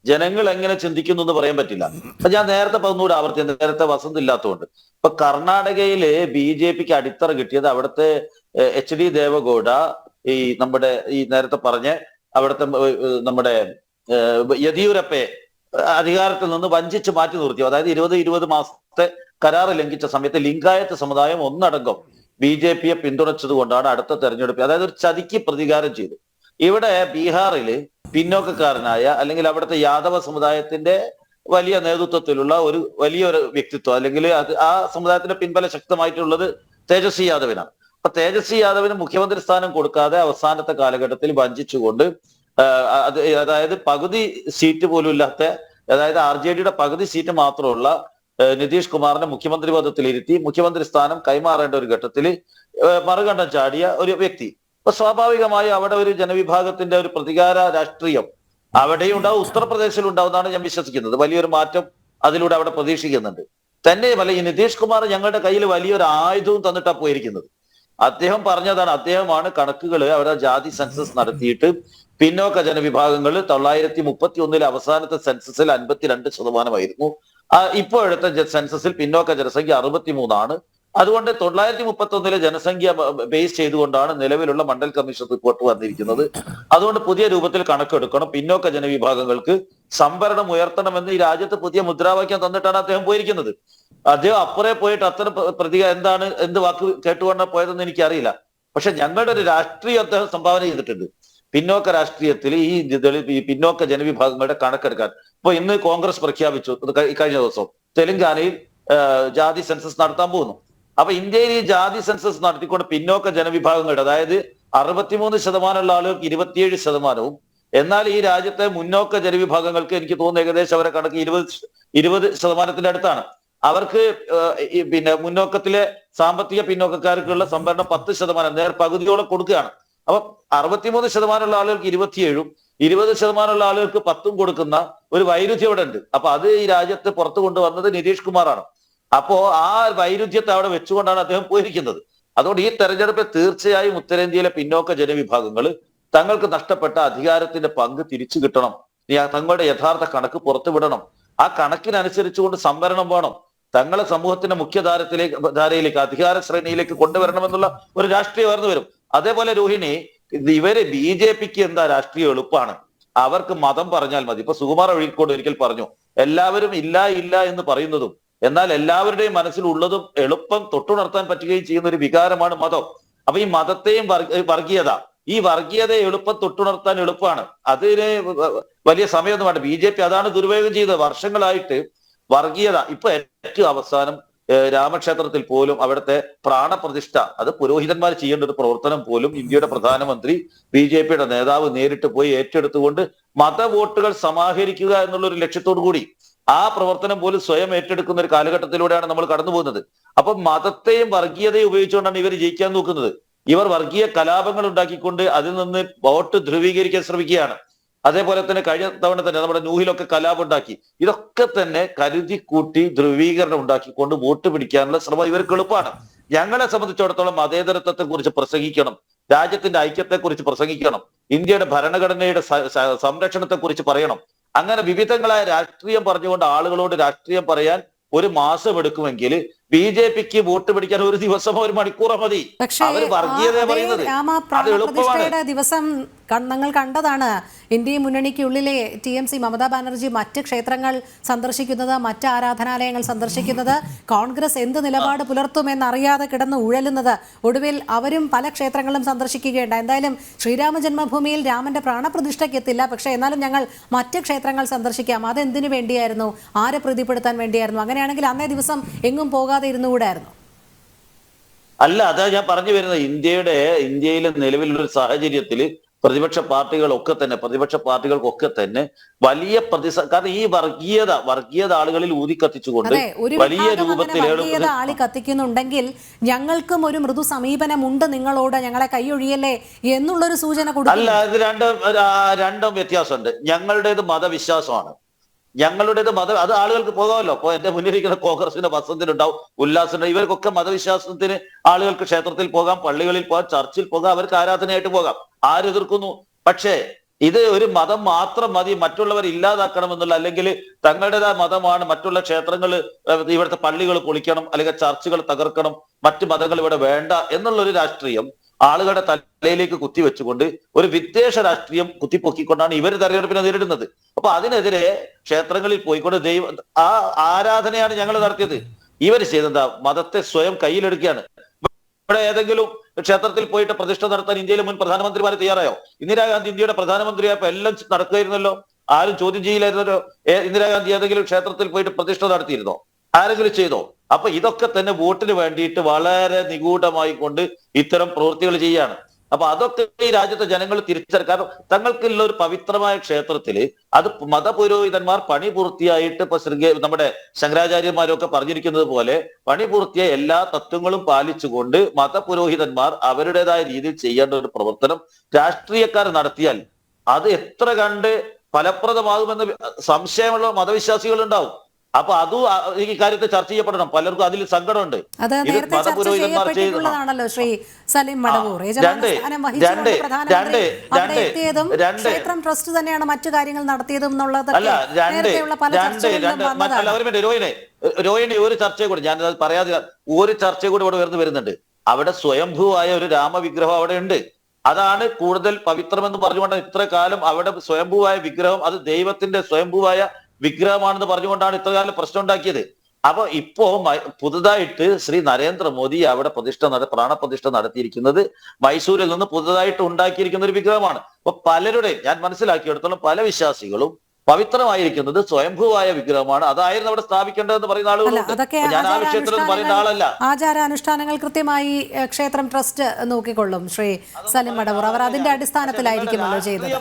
ജനങ്ങൾ എങ്ങനെ ചിന്തിക്കുന്നു എന്ന് പറയാൻ പറ്റില്ല. അപ്പൊ ഞാൻ നേരത്തെ പറഞ്ഞൂടെ ആവർത്തി, നേരത്തെ വസന്ത് ഇല്ലാത്തതുകൊണ്ട്. ഇപ്പൊ കർണാടകയില് BJPക്ക് അടിത്തറ കിട്ടിയത് അവിടുത്തെ HD ദേവഗൌഡ, നമ്മുടെ നേരത്തെ പറഞ്ഞ അവിടുത്തെ നമ്മുടെ യെദ്യൂരപ്പയെ അധികാരത്തിൽ നിന്ന് വഞ്ചിച്ച് മാറ്റി നിർത്തി. അതായത് 20 മാസത്തെ കരാർ ലംഘിച്ച സമയത്ത് ലിംഗായത്ത് സമുദായം ഒന്നടങ്കം BJPയെ പിന്തുണച്ചത് കൊണ്ടാണ് അടുത്ത തെരഞ്ഞെടുപ്പ്, അതായത് ഒരു ചതിക്ക് പ്രതികാരം ചെയ്തു. ഇവിടെ ബീഹാറിൽ പിന്നോക്കക്കാരനായ അല്ലെങ്കിൽ അവിടുത്തെ യാദവ സമുദായത്തിന്റെ വലിയ നേതൃത്വത്തിലുള്ള ഒരു വലിയൊരു വ്യക്തിത്വം, അല്ലെങ്കിൽ അത് ആ സമുദായത്തിന്റെ പിൻബലം ശക്തമായിട്ടുള്ളത് തേജസ്വി യാദവിനാണ്. അപ്പൊ തേജസ്വി യാദവിന് മുഖ്യമന്ത്രി സ്ഥാനം കൊടുക്കാതെ അവസാനത്തെ കാലഘട്ടത്തിൽ വഞ്ചിച്ചുകൊണ്ട് അതായത് പകുതി സീറ്റ് പോലും ഇല്ലാത്ത, അതായത് RJDയുടെ പകുതി സീറ്റ് മാത്രമുള്ള നിതീഷ് കുമാറിനെ മുഖ്യമന്ത്രി പദത്തിലിരുത്തി മുഖ്യമന്ത്രി സ്ഥാനം കൈമാറേണ്ട ഒരു ഘട്ടത്തിൽ മറുകണ്ഠം ചാടിയ ഒരു വ്യക്തി. അപ്പൊ സ്വാഭാവികമായും അവിടെ ഒരു ജനവിഭാഗത്തിന്റെ ഒരു പ്രതികാര രാഷ്ട്രീയം അവിടെയും ഉണ്ടാവും, ഉത്തർപ്രദേശിൽ ഉണ്ടാവുന്നതാണ് ഞാൻ വിശ്വസിക്കുന്നത്. വലിയൊരു മാറ്റം അതിലൂടെ അവിടെ പ്രതീക്ഷിക്കുന്നുണ്ട്. തന്നെയുമല്ല, ഈ നിതീഷ് കുമാർ ഞങ്ങളുടെ കയ്യിൽ വലിയൊരു ആയുധവും തന്നിട്ടാണ് പോയിരിക്കുന്നത്. അദ്ദേഹം പറഞ്ഞതാണ്, അദ്ദേഹമാണ് കണക്കുകൾ അവിടെ ജാതി സെൻസസ് നടത്തിയിട്ട് പിന്നോക്ക ജനവിഭാഗങ്ങൾ 931 അവസാനത്തെ സെൻസസിൽ 52%. ഇപ്പോഴത്തെ സെൻസസിൽ പിന്നോക്ക ജനസംഖ്യ 63. അതുകൊണ്ട് 931 ജനസംഖ്യ ബേസ് ചെയ്തുകൊണ്ടാണ് നിലവിലുള്ള മണ്ഡൽ കമ്മീഷൻ റിപ്പോർട്ട് വന്നിരിക്കുന്നത്. അതുകൊണ്ട് പുതിയ രൂപത്തിൽ കണക്കെടുക്കണം, പിന്നോക്ക ജനവിഭാഗങ്ങൾക്ക് സംവരണം ഉയർത്തണമെന്ന് ഈ രാജ്യത്ത് പുതിയ മുദ്രാവാക്യം തന്നിട്ടാണ് അദ്ദേഹം പോയിരിക്കുന്നത്. അദ്ദേഹം അപ്പുറേ പോയിട്ട് അത്തരം എന്ത് വാക്ക് കേട്ടുകൊണ്ടാണ് പോയതെന്ന് എനിക്കറിയില്ല. പക്ഷെ ഞങ്ങളുടെ ഒരു രാഷ്ട്രീയം അദ്ദേഹം സംഭാവന ചെയ്തിട്ടുണ്ട്. പിന്നോക്ക രാഷ്ട്രീയത്തിൽ ഈ പിന്നോക്ക ജനവിഭാഗങ്ങളുടെ കണക്കെടുക്കാൻ. ഇപ്പൊ ഇന്ന് കോൺഗ്രസ് പ്രഖ്യാപിച്ചു കഴിഞ്ഞ ദിവസം തെലങ്കാനയിൽ ജാതി സെൻസസ് നടത്താൻ പോകുന്നു. അപ്പൊ ഇന്ത്യയിൽ ഈ ജാതി സെൻസസ് നടത്തിക്കൊണ്ട് പിന്നോക്ക ജനവിഭാഗങ്ങളുടെ, അതായത് 63% ഉള്ള ആളുകൾക്ക് 27%, എന്നാൽ ഈ രാജ്യത്തെ മുന്നോക്ക ജനവിഭാഗങ്ങൾക്ക് എനിക്ക് തോന്നുന്നു ഏകദേശം അവരെ കണക്ക് 20% അടുത്താണ്. അവർക്ക് പിന്നെ മുന്നോക്കത്തിലെ സാമ്പത്തിക പിന്നോക്കക്കാർക്കുള്ള സംവരണം 10%, പകുതിയോളം കൊടുക്കുകയാണ്. അപ്പൊ 63% ഉള്ള ആളുകൾക്ക് 27%, 20% ഉള്ള ആളുകൾക്ക് 10% കൊടുക്കുന്ന ഒരു വൈരുദ്ധ്യം ഇവിടെ ഉണ്ട്. അപ്പൊ അത് ഈ രാജ്യത്ത് പുറത്തു കൊണ്ടുവന്നത് നിതീഷ് കുമാറാണ്. അപ്പോ ആ വൈരുദ്ധ്യത്തെ അവിടെ വെച്ചുകൊണ്ടാണ് അദ്ദേഹം പോയിരിക്കുന്നത്. അതുകൊണ്ട് ഈ തെരഞ്ഞെടുപ്പിൽ തീർച്ചയായും ഉത്തരേന്ത്യയിലെ പിന്നോക്ക ജനവിഭാഗങ്ങൾ തങ്ങൾക്ക് നഷ്ടപ്പെട്ട അധികാരത്തിന്റെ പങ്ക് തിരിച്ചു കിട്ടണം, തങ്ങളുടെ യഥാർത്ഥ കണക്ക് പുറത്തുവിടണം. ആ കണക്കിനനുസരിച്ചുകൊണ്ട് സംവരണം വേണം, തങ്ങളെ സമൂഹത്തിന്റെ ധാരയിലേക്ക് അധികാര ശ്രേണിയിലേക്ക് കൊണ്ടുവരണമെന്നുള്ള ഒരു രാഷ്ട്രീയം ഉയർന്നു വരും. അതേപോലെ രോഹിണി, ഇവര് BJPക്ക് എന്താ രാഷ്ട്രീയം എളുപ്പമാണ്, അവർക്ക് മതം പറഞ്ഞാൽ മതി. ഇപ്പൊ സുകുമാർ ഒഴിക്കോട് ഒരിക്കൽ പറഞ്ഞു, എല്ലാവരും ഇല്ല ഇല്ല എന്ന് പറയുന്നതും എന്നാൽ എല്ലാവരുടെയും മനസ്സിലുള്ളതും എളുപ്പം തൊട്ടുണർത്താൻ പറ്റുകയും ചെയ്യുന്ന ഒരു വികാരമാണ് മതം. അപ്പൊ ഈ മതത്തെയും വർഗീയത, ഈ വർഗീയതയെ എളുപ്പം തൊട്ടുണർത്താൻ എളുപ്പമാണ്. അതിന് വലിയ സമയമൊന്നും വേണ്ട. BJP അതാണ് ദുരുപയോഗം ചെയ്തത് വർഷങ്ങളായിട്ട്. വർഗീയത ഇപ്പൊ ഏറ്റവും അവസാനം രാമക്ഷേത്രത്തിൽ പോലും അവിടുത്തെ പ്രാണപ്രതിഷ്ഠ, അത് പുരോഹിതന്മാർ ചെയ്യേണ്ട ഒരു പ്രവർത്തനം പോലും ഇന്ത്യയുടെ പ്രധാനമന്ത്രി BJPയുടെ നേതാവ് നേരിട്ട് പോയി ഏറ്റെടുത്തുകൊണ്ട് മതവോട്ടുകൾ സമാഹരിക്കുക എന്നുള്ള ഒരു ലക്ഷ്യത്തോടു കൂടി ആ പ്രവർത്തനം പോലും സ്വയം ഏറ്റെടുക്കുന്ന ഒരു കാലഘട്ടത്തിലൂടെയാണ് നമ്മൾ കടന്നു പോകുന്നത്. അപ്പൊ മതത്തെയും വർഗീയതയും ഉപയോഗിച്ചുകൊണ്ടാണ് ഇവർ ജയിക്കാൻ നോക്കുന്നത്. ഇവർ വർഗീയ കലാപങ്ങൾ ഉണ്ടാക്കിക്കൊണ്ട് അതിൽ നിന്ന് വോട്ട് ധ്രുവീകരിക്കാൻ ശ്രമിക്കുകയാണ്. അതേപോലെ തന്നെ കഴിഞ്ഞ തവണ തന്നെ നമ്മുടെ നൂഹിലൊക്കെ കലാപം ഉണ്ടാക്കി. ഇതൊക്കെ തന്നെ കരുതി കൂട്ടി ധ്രുവീകരണം ഉണ്ടാക്കിക്കൊണ്ട് വോട്ട് പിടിക്കാനുള്ള ശ്രമം ഇവർക്ക് എളുപ്പമാണ്. ഞങ്ങളെ സംബന്ധിച്ചിടത്തോളം മതേതരത്വത്തെ കുറിച്ച് പ്രസംഗിക്കണം, രാജ്യത്തിന്റെ ഐക്യത്തെ കുറിച്ച് പ്രസംഗിക്കണം, ഇന്ത്യയുടെ ഭരണഘടനയുടെ സംരക്ഷണത്തെ കുറിച്ച് പറയണം. അങ്ങനെ വിവിധങ്ങളായ രാഷ്ട്രീയം പറഞ്ഞുകൊണ്ട് ആളുകളോട് രാഷ്ട്രീയം പറയാൻ ഒരു മാസം എടുക്കുമെങ്കിൽ BJPക്ക് വോട്ട് പിടിക്കാൻ ഒരു ദിവസമോ ഒരു മണിക്കൂറോ മതി. അവർ വർഗീയത പറയുന്നത് അത് എളുപ്പമാണ്. ദിവസം ഞങ്ങൾ കണ്ടതാണ് ഇന്ത്യ മുന്നണിക്കുള്ളിലെ TMC മമതാ ബാനർജി മറ്റ് ക്ഷേത്രങ്ങൾ സന്ദർശിക്കുന്നത്, മറ്റ് ആരാധനാലയങ്ങൾ സന്ദർശിക്കുന്നത്, കോൺഗ്രസ് എന്ത് നിലപാട് പുലർത്തുമെന്നറിയാതെ കിടന്ന് ഉഴലുന്നത്. ഒടുവിൽ അവരും പല ക്ഷേത്രങ്ങളും സന്ദർശിക്കുകയുണ്ട്. എന്തായാലും ശ്രീരാമ ജന്മഭൂമിയിൽ രാമന്റെ പ്രാണപ്രതിഷ്ഠയ്ക്ക് എത്തില്ല, പക്ഷേ എന്നാലും ഞങ്ങൾ മറ്റ് ക്ഷേത്രങ്ങൾ സന്ദർശിക്കാം. അതെന്തിനു വേണ്ടിയായിരുന്നു? ആരെ പ്രീതിപ്പെടുത്താൻ വേണ്ടിയായിരുന്നു? അങ്ങനെയാണെങ്കിൽ അന്നേ ദിവസം എങ്ങും പോകാതെ ഇരുന്നുകൂടായിരുന്നു. അല്ല, അതാ ഞാൻ പറഞ്ഞു വരുന്നത്. ഇന്ത്യയിലെ നിലവിലുള്ള സാഹചര്യത്തിൽ പ്രതിപക്ഷ പാർട്ടികൾക്കൊക്കെ തന്നെ വലിയ കാരണം ഈ വർഗീയത ആളുകളിൽ ഊതിക്കത്തിച്ചുകൊണ്ട് വലിയ രൂപത്തിൽ ആളി കത്തിക്കുന്നുണ്ടെങ്കിൽ ഞങ്ങൾക്കും ഒരു മൃദു സമീപനമുണ്ട് നിങ്ങളോട്, ഞങ്ങളെ കൈയൊഴിയല്ലേ എന്നുള്ളൊരു സൂചന കൊടുക്കും. അല്ല, ഇത് രണ്ടും വ്യത്യാസമുണ്ട്. ഞങ്ങളുടേത് മതവിശ്വാസമാണ്, അത് ആളുകൾക്ക് പോകാമല്ലോ. അപ്പൊ എന്റെ മുന്നിലിരിക്കുന്ന കോൺഗ്രസിന്റെ വസന്തത്തിനുണ്ടാവും, ഉല്ലാസമുണ്ടാവും. ഇവർക്കൊക്കെ മതവിശ്വാസത്തിന് ആളുകൾക്ക് ക്ഷേത്രത്തിൽ പോകാം, പള്ളികളിൽ പോകാം, ചർച്ചിൽ പോകാം, അവർക്ക് ആരാധനയായിട്ട് പോകാം. ആരെതിർക്കുന്നു? പക്ഷേ ഇത് ഒരു മതം മാത്രം മതി, മറ്റുള്ളവർ ഇല്ലാതാക്കണമെന്നുള്ള, അല്ലെങ്കിൽ തങ്ങളുടേതായ മതമാണ്, മറ്റുള്ള ക്ഷേത്രങ്ങൾ, ഇവിടുത്തെ പള്ളികൾ പൊളിക്കണം, അല്ലെങ്കിൽ ചർച്ചുകൾ തകർക്കണം, മറ്റു മതങ്ങൾ ഇവിടെ വേണ്ട എന്നുള്ളൊരു രാഷ്ട്രീയം ആളുകളുടെ തലയിലേക്ക് കുത്തിവെച്ചുകൊണ്ട് ഒരു വിദ്വേഷ രാഷ്ട്രീയം കുത്തിപ്പൊക്കിക്കൊണ്ടാണ് ഇവർ തെരഞ്ഞെടുപ്പിനെ നേരിടുന്നത്. അപ്പൊ അതിനെതിരെ ക്ഷേത്രങ്ങളിൽ പോയിക്കൊണ്ട് ആ ആരാധനയാണ് ഞങ്ങൾ നടത്തിയത്. ഇവർ ചെയ്തെന്താ? മതത്തെ സ്വയം കയ്യിലെടുക്കുകയാണ്. ഇവിടെ ഏതെങ്കിലും ക്ഷേത്രത്തിൽ പോയിട്ട് പ്രതിഷ്ഠ നടത്താൻ ഇന്ത്യയിലെ മുൻ പ്രധാനമന്ത്രിമാരെ തയ്യാറായോ? ഇന്ദിരാഗാന്ധി ഇന്ത്യയുടെ പ്രധാനമന്ത്രിയായപ്പോ എല്ലാം നടക്കുകയായിരുന്നല്ലോ. ആരും ചോദ്യം ചെയ്യില്ലായിരുന്നല്ലോ. ഇന്ദിരാഗാന്ധി ഏതെങ്കിലും ക്ഷേത്രത്തിൽ പോയിട്ട് പ്രതിഷ്ഠ നടത്തിയിരുന്നോ? ആരെങ്കിലും ചെയ്തോ? അപ്പൊ ഇതൊക്കെ തന്നെ വോട്ടിന് വേണ്ടിയിട്ട് വളരെ നിഗൂഢമായി കൊണ്ട് ഇത്തരം പ്രവൃത്തികൾ ചെയ്യാണ്. അപ്പൊ അതൊക്കെ ഈ രാജ്യത്തെ ജനങ്ങൾ തിരിച്ചറിയും. കാരണം തങ്ങൾക്കുള്ള ഒരു പവിത്രമായ ക്ഷേത്രത്തില് അത് മതപുരോഹിതന്മാർ പണി പൂർത്തിയായിട്ട് ഇപ്പൊ നമ്മുടെ ശങ്കരാചാര്യന്മാരൊക്കെ പറഞ്ഞിരിക്കുന്നത് പോലെ പണി പൂർത്തിയായ എല്ലാ തത്വങ്ങളും പാലിച്ചുകൊണ്ട് മതപുരോഹിതന്മാർ അവരുടേതായ രീതിയിൽ ചെയ്യേണ്ട ഒരു പ്രവർത്തനം രാഷ്ട്രീയക്കാർ നടത്തിയാൽ അത് എത്ര കണ്ട് ഫലപ്രദമാകുമെന്ന് സംശയമുള്ള മതവിശ്വാസികൾ ഉണ്ടാവും. അപ്പൊ അതും ഈ കാര്യത്തെ ചർച്ച ചെയ്യപ്പെടണം. പലർക്കും അതിൽ സങ്കടമുണ്ട്. അത് നേരത്തെ ചർച്ച ചെയ്യപ്പെട്ടിട്ടുള്ളതാണല്ലോ ശ്രീ സലീം മടവൂർ. യജമാനസ്ഥാനം വഹിച്ചുകൊണ്ട് പ്രധാനമന്ത്രി അവിടെ എത്തിയതും ക്ഷേത്രം ട്രസ്റ്റ് തന്നെയാണ് മറ്റു കാര്യങ്ങൾ നടത്തിയതും എന്നുള്ളതൊക്കെ നേരത്തെയുള്ള പല ചർച്ചകളിലും വന്നതാണ്. രോഹിണി ഒരു ചർച്ച കൂടി ഞാൻ പറയാതെ ഒരു ചർച്ച കൂടി ഇവിടെ ഉയർന്നു വരുന്നുണ്ട്. അവിടെ സ്വയംഭൂവായ ഒരു രാമവിഗ്രഹം അവിടെ ഉണ്ട്. അതാണ് കൂടുതൽ പവിത്രമെന്ന് പറഞ്ഞുകൊണ്ടാണ് ഇത്ര കാലം അവിടെ സ്വയംഭൂവായ വിഗ്രഹം, അത് ദൈവത്തിന്റെ സ്വയംഭൂവായ വിഗ്രഹമാണെന്ന് പറഞ്ഞുകൊണ്ടാണ് ഇത്രകാലം പ്രശ്നം ഉണ്ടാക്കിയത്. അപ്പൊ ഇപ്പോ പുതുതായിട്ട് ശ്രീ നരേന്ദ്രമോദി അവിടെ പ്രാണപ്രതിഷ്ഠ നടത്തിയിരിക്കുന്നത് മൈസൂരിൽ നിന്ന് പുതുതായിട്ട് ഉണ്ടാക്കിയിരിക്കുന്ന ഒരു വിഗ്രഹമാണ്. അപ്പൊ പലരുടെയും ഞാൻ മനസ്സിലാക്കിയെടുത്തോളം പല വിശ്വാസികളും പവിത്രമായിരിക്കുന്നത് സ്വയംഭൂവായ വിഗ്രഹമാണ്, അതായിരുന്നു അവിടെ സ്ഥാപിക്കേണ്ടതെന്ന് പറയുന്ന ആളുകളുണ്ട്. ഞാൻ ആ വിഷയത്തിലൊന്നും പറയുന്ന ആളല്ല. ആചാരാനുഷ്ഠാനങ്ങൾ കൃത്യമായി ക്ഷേത്രം ട്രസ്റ്റ് നോക്കിക്കൊള്ളും ശ്രീ സലിം മടവൂർ. അവർ അതിന്റെ അടിസ്ഥാനത്തിലായിരിക്കുമല്ലോ ചെയ്തത്.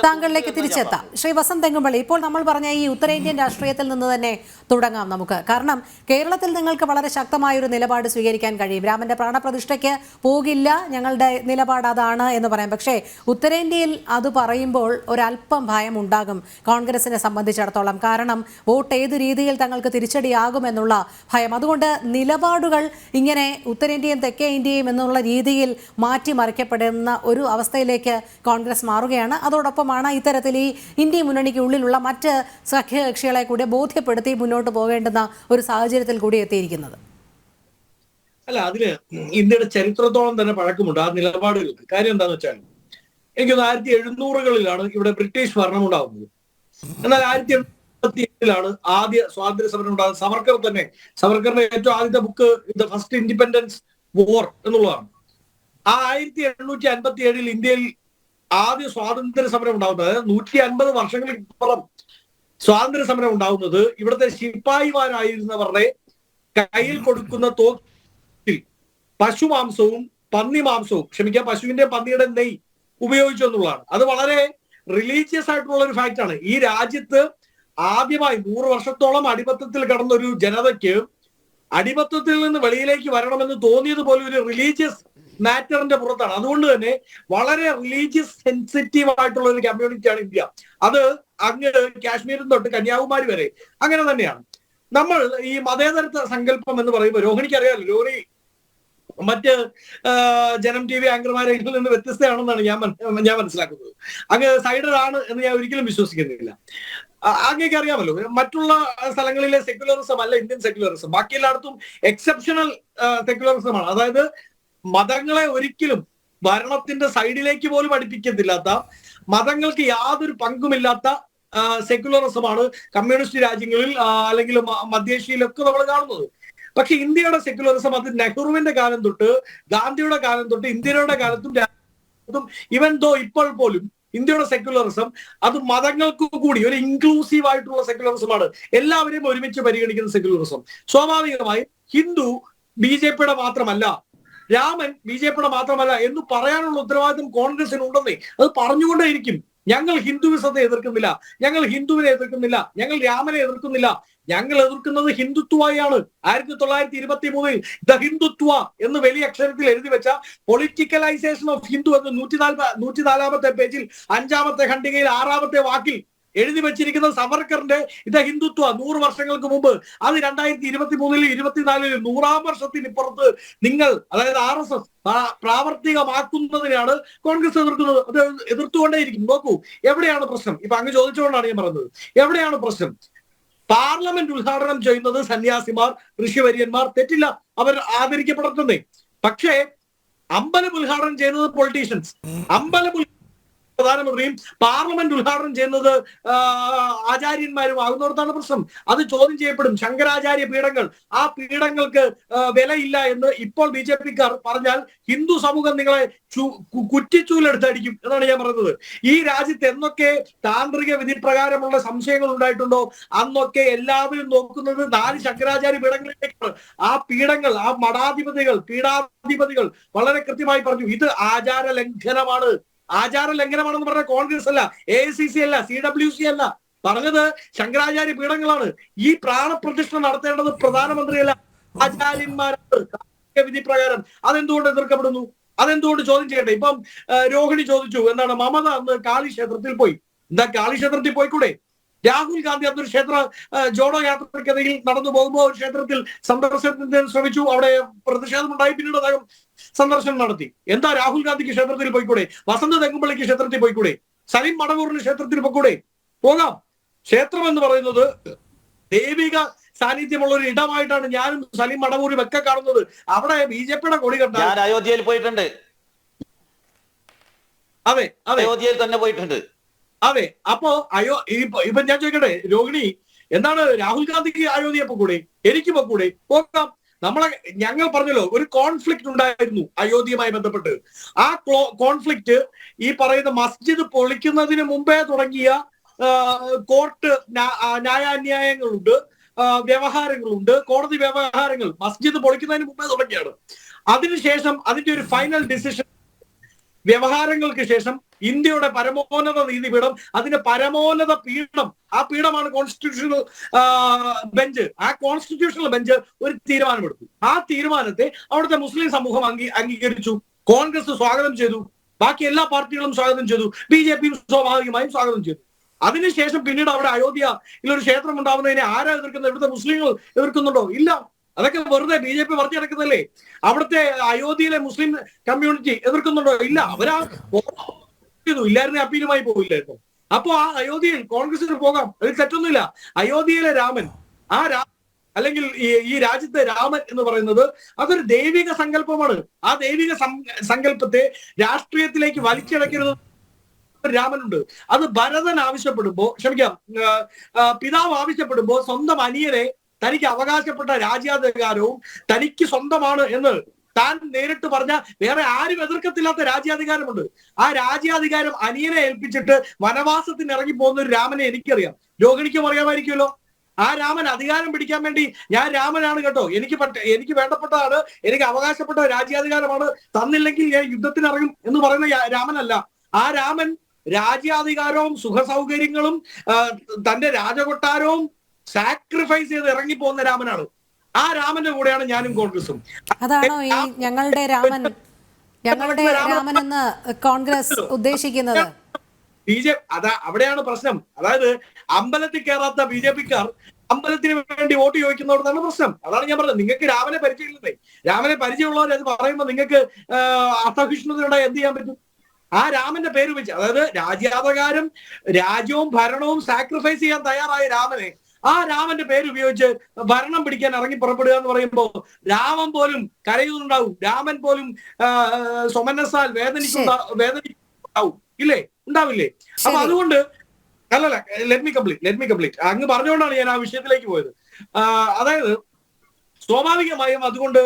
താങ്കളിലേക്ക് തിരിച്ചെത്താം ശ്രീ വസന്ത് തെങ്ങുംപള്ളി. ഇപ്പോൾ നമ്മൾ പറഞ്ഞ ഈ ഉത്തരേന്ത്യൻ രാഷ്ട്രീയത്തിൽ നിന്ന് തന്നെ തുടങ്ങാം നമുക്ക്. കാരണം കേരളത്തിൽ നിങ്ങൾക്ക് വളരെ ശക്തമായ ഒരു നിലപാട് സ്വീകരിക്കാൻ കഴിയും. രാമന്റെ പ്രാണപ്രതിഷ്ഠയ്ക്ക് പോകില്ല, ഞങ്ങളുടെ നിലപാട് അതാണ് എന്ന് പറയാം. പക്ഷേ ഉത്തരേന്ത്യയിൽ അത് പറയുമ്പോൾ ഒരല്പം ഭയം ഉണ്ടാകും കോൺഗ്രസിനെ സംബന്ധിച്ചിടത്തോളം. കാരണം വോട്ട് ഏത് രീതിയിൽ തങ്ങൾക്ക് തിരിച്ചടിയാകുമെന്നുള്ള ഭയം. അതുകൊണ്ട് നിലപാടുകൾ ഇങ്ങനെ ഉത്തരേന്ത്യയും തെക്കേ ഇന്ത്യയും എന്നുള്ള രീതിയിൽ മാറ്റിമറിക്കപ്പെടുന്ന ഒരു അവസ്ഥയിലേക്ക് കോൺഗ്രസ് മാറുകയാണ്. അതോടൊപ്പമാണ് ഇത്തരത്തിൽ ഈ ഇന്ത്യ മുന്നണിക്ക് ഉള്ളിലുള്ള മറ്റ് സഖ്യകക്ഷികളെ കൂടി ബോധ്യപ്പെടുത്തി മുന്നോട്ട് പോകേണ്ടുന്ന ഒരു സാഹചര്യത്തിൽ കൂടി എത്തിയിരിക്കുന്നത്. അല്ല, അതിന് ഇന്ത്യയുടെ ചരിത്രത്തോളം തന്നെ പഴക്കമുണ്ട് ആ നിലപാടുകൾക്ക്. കാര്യം എന്താണെന്ന് വെച്ചാൽ എനിക്കൊന്ന് 1700-കളിലാണ് ഇവിടെ ബ്രിട്ടീഷ് ഭരണം ഉണ്ടാകുന്നത്. എന്നാൽ 1887-ലാണ് ആദ്യ സ്വാതന്ത്ര്യ സമരം ഉണ്ടാകുന്നത്. സവർക്കറിന്റെ ഏറ്റവും ആദ്യത്തെ book the first independence war എന്നുള്ളതാണ്. ആ 1857 ഇന്ത്യയിൽ ആദ്യ സ്വാതന്ത്ര്യ സമരം ഉണ്ടാകുന്നത്, അതായത് 150 വർഷങ്ങൾക്കിപ്പുറം സ്വാതന്ത്ര്യ സമരം ഉണ്ടാകുന്നത് ഇവിടുത്തെ ശിപ്പായിമാരായിരുന്നവരുടെ കയ്യിൽ കൊടുക്കുന്ന തോക്കിൽ പശുമാംസവും പശുവിന്റെ പന്നിയുടെ നെയ് ഉപയോഗിച്ചു എന്നുള്ളതാണ്. അത് വളരെ റിലീജിയസ് ആയിട്ടുള്ള ഒരു ഫാക്റ്റ് ആണ്. ഈ രാജ്യത്ത് ആദ്യമായി 100 വർഷത്തോളം അടിമത്തത്തിൽ കിടന്ന ഒരു ജനതയ്ക്ക് അടിമത്തത്തിൽ നിന്ന് വെളിയിലേക്ക് വരണമെന്ന് തോന്നിയത് പോലും ഒരു റിലീജിയസ് മാറ്ററിന്റെ പുറത്താണ്. അതുകൊണ്ട് തന്നെ വളരെ റിലീജിയസ് സെൻസിറ്റീവ് ആയിട്ടുള്ള ഒരു കമ്മ്യൂണിറ്റിയാണ് ഇന്ത്യ. അത് അങ്ങ് കാശ്മീരിൽ തൊട്ട് കന്യാകുമാരി വരെ അങ്ങനെ തന്നെയാണ്. നമ്മൾ ഈ മതേതരത്വ സങ്കല്പം എന്ന് പറയുമ്പോൾ രോഹിണിക്ക് അറിയാമല്ലോ, രോഹിണി മറ്റ് ജനം TV ആങ്കർമാരിൽ നിന്ന് വ്യത്യസ്തമാണെന്നാണ് ഞാൻ മനസ്സിലാക്കുന്നത്. അങ്ങ് സൈഡറാണ് എന്ന് ഞാൻ ഒരിക്കലും വിശ്വസിക്കുന്നില്ല. അങ്ങേക്ക് അറിയാമല്ലോ, മറ്റുള്ള സ്ഥലങ്ങളിലെ സെക്യുലറിസം അല്ല ഇന്ത്യൻ സെക്യുലറിസം. ബാക്കി എല്ലായിടത്തും എക്സെപ്ഷണൽ സെക്യുലറിസമാണ്. അതായത് മതങ്ങളെ ഒരിക്കലും ഭരണത്തിന്റെ സൈഡിലേക്ക് പോലും അടുപ്പിക്കത്തില്ലാത്ത, മതങ്ങൾക്ക് യാതൊരു പങ്കുമില്ലാത്ത സെക്യുലറിസമാണ് കമ്മ്യൂണിസ്റ്റ് രാജ്യങ്ങളിൽ അല്ലെങ്കിൽ മധ്യേഷ്യയിലൊക്കെ നമ്മൾ കാണുന്നത്. പക്ഷെ ഇന്ത്യയുടെ സെക്യുലറിസം അത് നെഹ്റുവിന്റെ കാലം തൊട്ട് ഗാന്ധിയുടെ കാലം തൊട്ട് ഇന്ത്യയുടെ കാലത്തും ഇവൻ ദോ ഇപ്പോൾ പോലും ഇന്ത്യയുടെ സെക്യുലറിസം അത് മതങ്ങൾക്ക് കൂടി ഒരു ഇൻക്ലൂസീവ് ആയിട്ടുള്ള സെക്യുലറിസമാണ്. എല്ലാവരെയും ഒരുമിച്ച് പരിഗണിക്കുന്ന സെക്യുലറിസം. സ്വാഭാവികമായും ഹിന്ദു BJPയുടെ മാത്രമല്ല, രാമൻ BJPയുടെ മാത്രമല്ല എന്ന് പറയാനുള്ള ഉത്തരവാദിത്വം കോൺഗ്രസിനുണ്ടെന്നേ. അത് പറഞ്ഞുകൊണ്ടേയിരിക്കും. ഞങ്ങൾ ഹിന്ദുവിസത്തെ എതിർക്കുന്നില്ല, ഞങ്ങൾ ഹിന്ദുവിനെ എതിർക്കുന്നില്ല, ഞങ്ങൾ രാമനെ എതിർക്കുന്നില്ല, ഞങ്ങൾ എതിർക്കുന്നത് ഹിന്ദുത്വയാണ്. 1923 ദ ഹിന്ദുത്വ എന്ന് വലിയ അക്ഷരത്തിൽ എഴുതി വെച്ച പൊളിറ്റിക്കലൈസേഷൻ ഓഫ് ഹിന്ദു എന്ന് 104-ാമത്തെ പേജിൽ 5-ാമത്തെ ഖണ്ഡികയിൽ 6-ാമത്തെ വാക്കിൽ എഴുതി വെച്ചിരിക്കുന്ന സവർക്കറിന്റെ ഇത് ഹിന്ദുത്വ 100 വർഷങ്ങൾക്ക് മുമ്പ്. അത് 2023-ൽ 24-ൽ 100-ാം വർഷത്തിനിപ്പുറത്ത് നിങ്ങൾ, അതായത് RSS പ്രാവർത്തികമാക്കുന്നതിനാണ് കോൺഗ്രസ് എതിർക്കുന്നത്. അത് എതിർത്തുകൊണ്ടേയിരിക്കും. നോക്കൂ, എവിടെയാണ് പ്രശ്നം? ഇപ്പൊ അങ്ങ് ചോദിച്ചുകൊണ്ടാണ് ഞാൻ പറയുന്നത്, എവിടെയാണ് പ്രശ്നം? പാർലമെന്റ് ഉദ്ഘാടനം ചെയ്യുന്നത് സന്യാസിമാർ, ഋഷിവര്യന്മാർ, തെറ്റില്ല, അവർ ആദരിക്കപ്പെടട്ടെ. പക്ഷേ അമ്പലം ഉദ്ഘാടനം ചെയ്യുന്നത് പൊളിറ്റീഷ്യൻസ്. അമ്പലം പ്രധാനമന്ത്രിയും പാർലമെന്റ് ഉദ്ഘാടനം ചെയ്യുന്നത് ആചാര്യന്മാരും ആകുന്നിടത്താണ് പ്രശ്നം. അത് ചോദ്യം ചെയ്യപ്പെടും. ശങ്കരാചാര്യ പീഠങ്ങൾ, ആ പീഠങ്ങൾക്ക് വിലയില്ല എന്ന് ഇപ്പോൾ BJP-ക്കാർ പറഞ്ഞാൽ ഹിന്ദു സമൂഹം നിങ്ങളെ കുറ്റിച്ചൂലെടുത്തടിക്കും എന്നാണ് ഞാൻ പറയുന്നത്. ഈ രാജ്യത്ത് എന്നൊക്കെ താന്ത്രിക വിധി പ്രകാരമുള്ള സംശയങ്ങൾ ഉണ്ടായിട്ടുണ്ടോ അന്നൊക്കെ എല്ലാവരും നോക്കുന്നത് 4 ശങ്കരാചാര്യ പീഠങ്ങളിലേക്കാണ്. ആ പീഠങ്ങൾ, ആ മഠാധിപതികൾ, പീഠാധിപതികൾ വളരെ കൃത്യമായി പറഞ്ഞു ഇത് ആചാര ലംഘനമാണ്. ആചാര ലംഘനമാണെന്ന് പറഞ്ഞ കോൺഗ്രസ് അല്ല, AICC അല്ല, CWC അല്ല, പറഞ്ഞത് ശങ്കരാചാര്യ പീഠങ്ങളാണ്. ഈ പ്രാണപ്രതിഷ്ഠ നടത്തേണ്ടത് പ്രധാനമന്ത്രിയല്ല, ആചാര്യന്മാരാണ് വിധി പ്രകാരം. അതെന്തുകൊണ്ട് എതിർക്കപ്പെടുന്നു? അതെന്തുകൊണ്ട് ചോദ്യം ചെയ്യട്ടെ? ഇപ്പം രോഹിണി ചോദിച്ചു എന്താണ് മമത അന്ന് കാളി ക്ഷേത്രത്തിൽ പോയി. എന്താ കാളി ക്ഷേത്രത്തിൽ പോയിക്കൂടെ? രാഹുൽ ഗാന്ധി അന്നൊരു ക്ഷേത്ര ജോഡോ യാത്രയ്ക്കിടയിൽ നടന്നു പോകുമ്പോൾ ഒരു ക്ഷേത്രത്തിൽ സന്ദർശനത്തിന് ശ്രമിച്ചു, അവിടെ പ്രതിഷേധമുണ്ടായി, പിന്നീട് അദ്ദേഹം സന്ദർശനം നടത്തി. എന്താ രാഹുൽ ഗാന്ധിക്ക് ക്ഷേത്രത്തിൽ പോയിക്കൂടെ? വസന്ത തെങ്ങുംപള്ളിക്ക് ക്ഷേത്രത്തിൽ പോയിക്കൂടെ? സലീം മടവൂറിന് ക്ഷേത്രത്തിൽ പോയിക്കൂടെ? പോകാം. ക്ഷേത്രം എന്ന് പറയുന്നത് ദൈവിക സാന്നിധ്യമുള്ള ഒരു ഇടമായിട്ടാണ് ഞാനും സലീം മടവൂരും ഒക്കെ കാണുന്നത്. അവിടെ BJP-യുടെ കൊടി കണ്ടാൽ ഞാൻ അയോധ്യയിൽ പോയിട്ടുണ്ട്. അതെ അതെ, അയോധ്യയിൽ തന്നെ പോയിട്ടുണ്ട്. അതെ. അപ്പോ ഇപ്പൊ ഞാൻ ചോദിക്കട്ടെ രോഹിണി, എന്താണ് രാഹുൽ ഗാന്ധിക്ക് അയോധ്യ പോകൂടെ? എനിക്ക് പോകൂടെ? പോകാം. ഞങ്ങൾ പറഞ്ഞല്ലോ ഒരു കോൺഫ്ലിക്റ്റ് ഉണ്ടായിരുന്നു അയോധ്യയുമായി ബന്ധപ്പെട്ട്. ആ കോൺഫ്ലിക്റ്റ് ഈ പറയുന്ന മസ്ജിദ് പൊളിക്കുന്നതിന് മുമ്പേ തുടങ്ങിയ കോർട്ട് ന്യായാന്യായങ്ങളുണ്ട്, വ്യവഹാരങ്ങളുണ്ട്, കോടതി വ്യവഹാരങ്ങൾ മസ്ജിദ് പൊളിക്കുന്നതിന് മുമ്പേ തുടങ്ങിയാണ്. അതിനുശേഷം അതിന്റെ ഒരു ഫൈനൽ ഡിസിഷൻ വ്യവഹാരങ്ങൾക്ക് ശേഷം ഇന്ത്യയുടെ പരമോന്നത നീതിപീഠം, അതിന്റെ പരമോന്നത പീഠം, ആ പീഠമാണ് കോൺസ്റ്റിറ്റ്യൂഷണൽ ബെഞ്ച്. ആ കോൺസ്റ്റിറ്റ്യൂഷണൽ ബെഞ്ച് ഒരു തീരുമാനമെടുത്തു. ആ തീരുമാനത്തെ അവിടുത്തെ മുസ്ലിം സമൂഹം അംഗീകരിച്ചു. കോൺഗ്രസ് സ്വാഗതം ചെയ്തു, ബാക്കി എല്ലാ പാർട്ടികളും സ്വാഗതം ചെയ്തു, BJP-യും സ്വാഭാവികമായും സ്വാഗതം ചെയ്തു. അതിനുശേഷം പിന്നീട് അവിടെ അയോധ്യയിലൊരു ക്ഷേത്രം ഉണ്ടാവുന്നതിനെ ആരാ എതിർക്കുന്നത്? ഇവിടുത്തെ മുസ്ലിങ്ങൾ എതിർക്കുന്നുണ്ടോ? ഇല്ല. അതൊക്കെ വെറുതെ BJP പറഞ്ഞു നടക്കുന്നതല്ലേ. അവിടുത്തെ അയോധ്യയിലെ മുസ്ലിം കമ്മ്യൂണിറ്റി എതിർക്കുന്നുണ്ടോ? ഇല്ല. അവരാ ഇല്ലായിരുന്ന അപ്പീലുമായി പോകില്ലായിരുന്നു. അപ്പോ ആ അയോധ്യയിൽ കോൺഗ്രസിന് പോകാം, അതിൽ തെറ്റൊന്നുമില്ല. അയോധ്യയിലെ രാമൻ, അല്ലെങ്കിൽ ഈ രാജ്യത്തെ രാമൻ എന്ന് പറയുന്നത് അതൊരു ദൈവിക സങ്കല്പമാണ്. ആ ദൈവിക സങ്കല്പത്തെ രാഷ്ട്രീയത്തിലേക്ക് വലിച്ചിഴക്കരുത്. രാമനുണ്ട്. അത് ഭരതൻ ആവശ്യപ്പെടുമ്പോ, ക്ഷമിക്കാം, പിതാവ് ആവശ്യപ്പെടുമ്പോ സ്വന്തം അനിയനെ തനിക്ക് അവകാശപ്പെട്ട രാജ്യാധികാരവും തനിക്ക് സ്വന്തമാണ് എന്ന് താൻ നേരിട്ട് പറഞ്ഞ വേറെ ആരും എതിർക്കത്തില്ലാത്ത രാജ്യാധികാരമുണ്ട്. ആ രാജ്യാധികാരം അനിയനെ ഏൽപ്പിച്ചിട്ട് വനവാസത്തിന് ഇറങ്ങി പോകുന്ന ഒരു രാമനെ എനിക്കറിയാം, രോഹിണിക്കും അറിയാമായിരിക്കുമല്ലോ. ആ രാമൻ അധികാരം പിടിക്കാൻ വേണ്ടി ഞാൻ രാമനാണ് കേട്ടോ, എനിക്ക് വേണ്ടപ്പെട്ടതാണ്, എനിക്ക് അവകാശപ്പെട്ട രാജ്യാധികാരമാണ്, തന്നില്ലെങ്കിൽ ഞാൻ യുദ്ധത്തിന് ഇറങ്ങും എന്ന് പറയുന്ന രാമനല്ല. ആ രാമൻ രാജ്യാധികാരവും സുഖസൗകര്യങ്ങളും തന്റെ രാജകൊട്ടാരവും സാക്രിഫൈസ് ചെയ്ത് ഇറങ്ങി പോകുന്ന രാമനാണ്. ആ രാമന്റെ കൂടെയാണ് ഞാനും കോൺഗ്രസും. അതാണോ ഈ ഞങ്ങളുടെ രാമൻ എന്ന് കോൺഗ്രസ് ഉദ്ദേശിക്കുന്നത്? അവിടെയാണ് പ്രശ്നം. അതായത് അമ്പലത്തിൽ കയറാത്ത BJP-ക്കാർ അമ്പലത്തിന് വേണ്ടി വോട്ട് ചോദിക്കുന്നതാണ് പ്രശ്നം. അതാണ് ഞാൻ പറഞ്ഞത്, നിങ്ങൾക്ക് രാമനെ പരിചയമില്ലേ? രാമനെ പരിചയമുള്ളവർ അത് പറയുമ്പോൾ നിങ്ങൾക്ക് അസഹിഷ്ണുതയോടെ എന്ത് ചെയ്യാൻ പറ്റും? ആ രാമന്റെ പേര് വെച്ച്, അതായത് രാജ്യാധികാരം, രാജ്യവും ഭരണവും സാക്രിഫൈസ് ചെയ്യാൻ തയ്യാറായ രാമനെ, ആ രാമന്റെ പേര് ഉപയോഗിച്ച് ഭരണം പിടിക്കാൻ ഇറങ്ങി പുറപ്പെടുക എന്ന് പറയുമ്പോൾ രാമൻ പോലും കരയുന്നുണ്ടാവും, രാമൻ പോലും സ്വമനസാൽ വേദനിക്കുണ്ടാവും, ഇല്ലേ? ഉണ്ടാവില്ലേ? അപ്പൊ അതുകൊണ്ട് അല്ലല്ല, ലെറ്റ് മീ കംപ്ലീറ്റ്. അങ്ങ് പറഞ്ഞുകൊണ്ടാണ് ഞാൻ ആ വിഷയത്തിലേക്ക് പോയത്. അതായത് സ്വാഭാവികമായും അതുകൊണ്ട്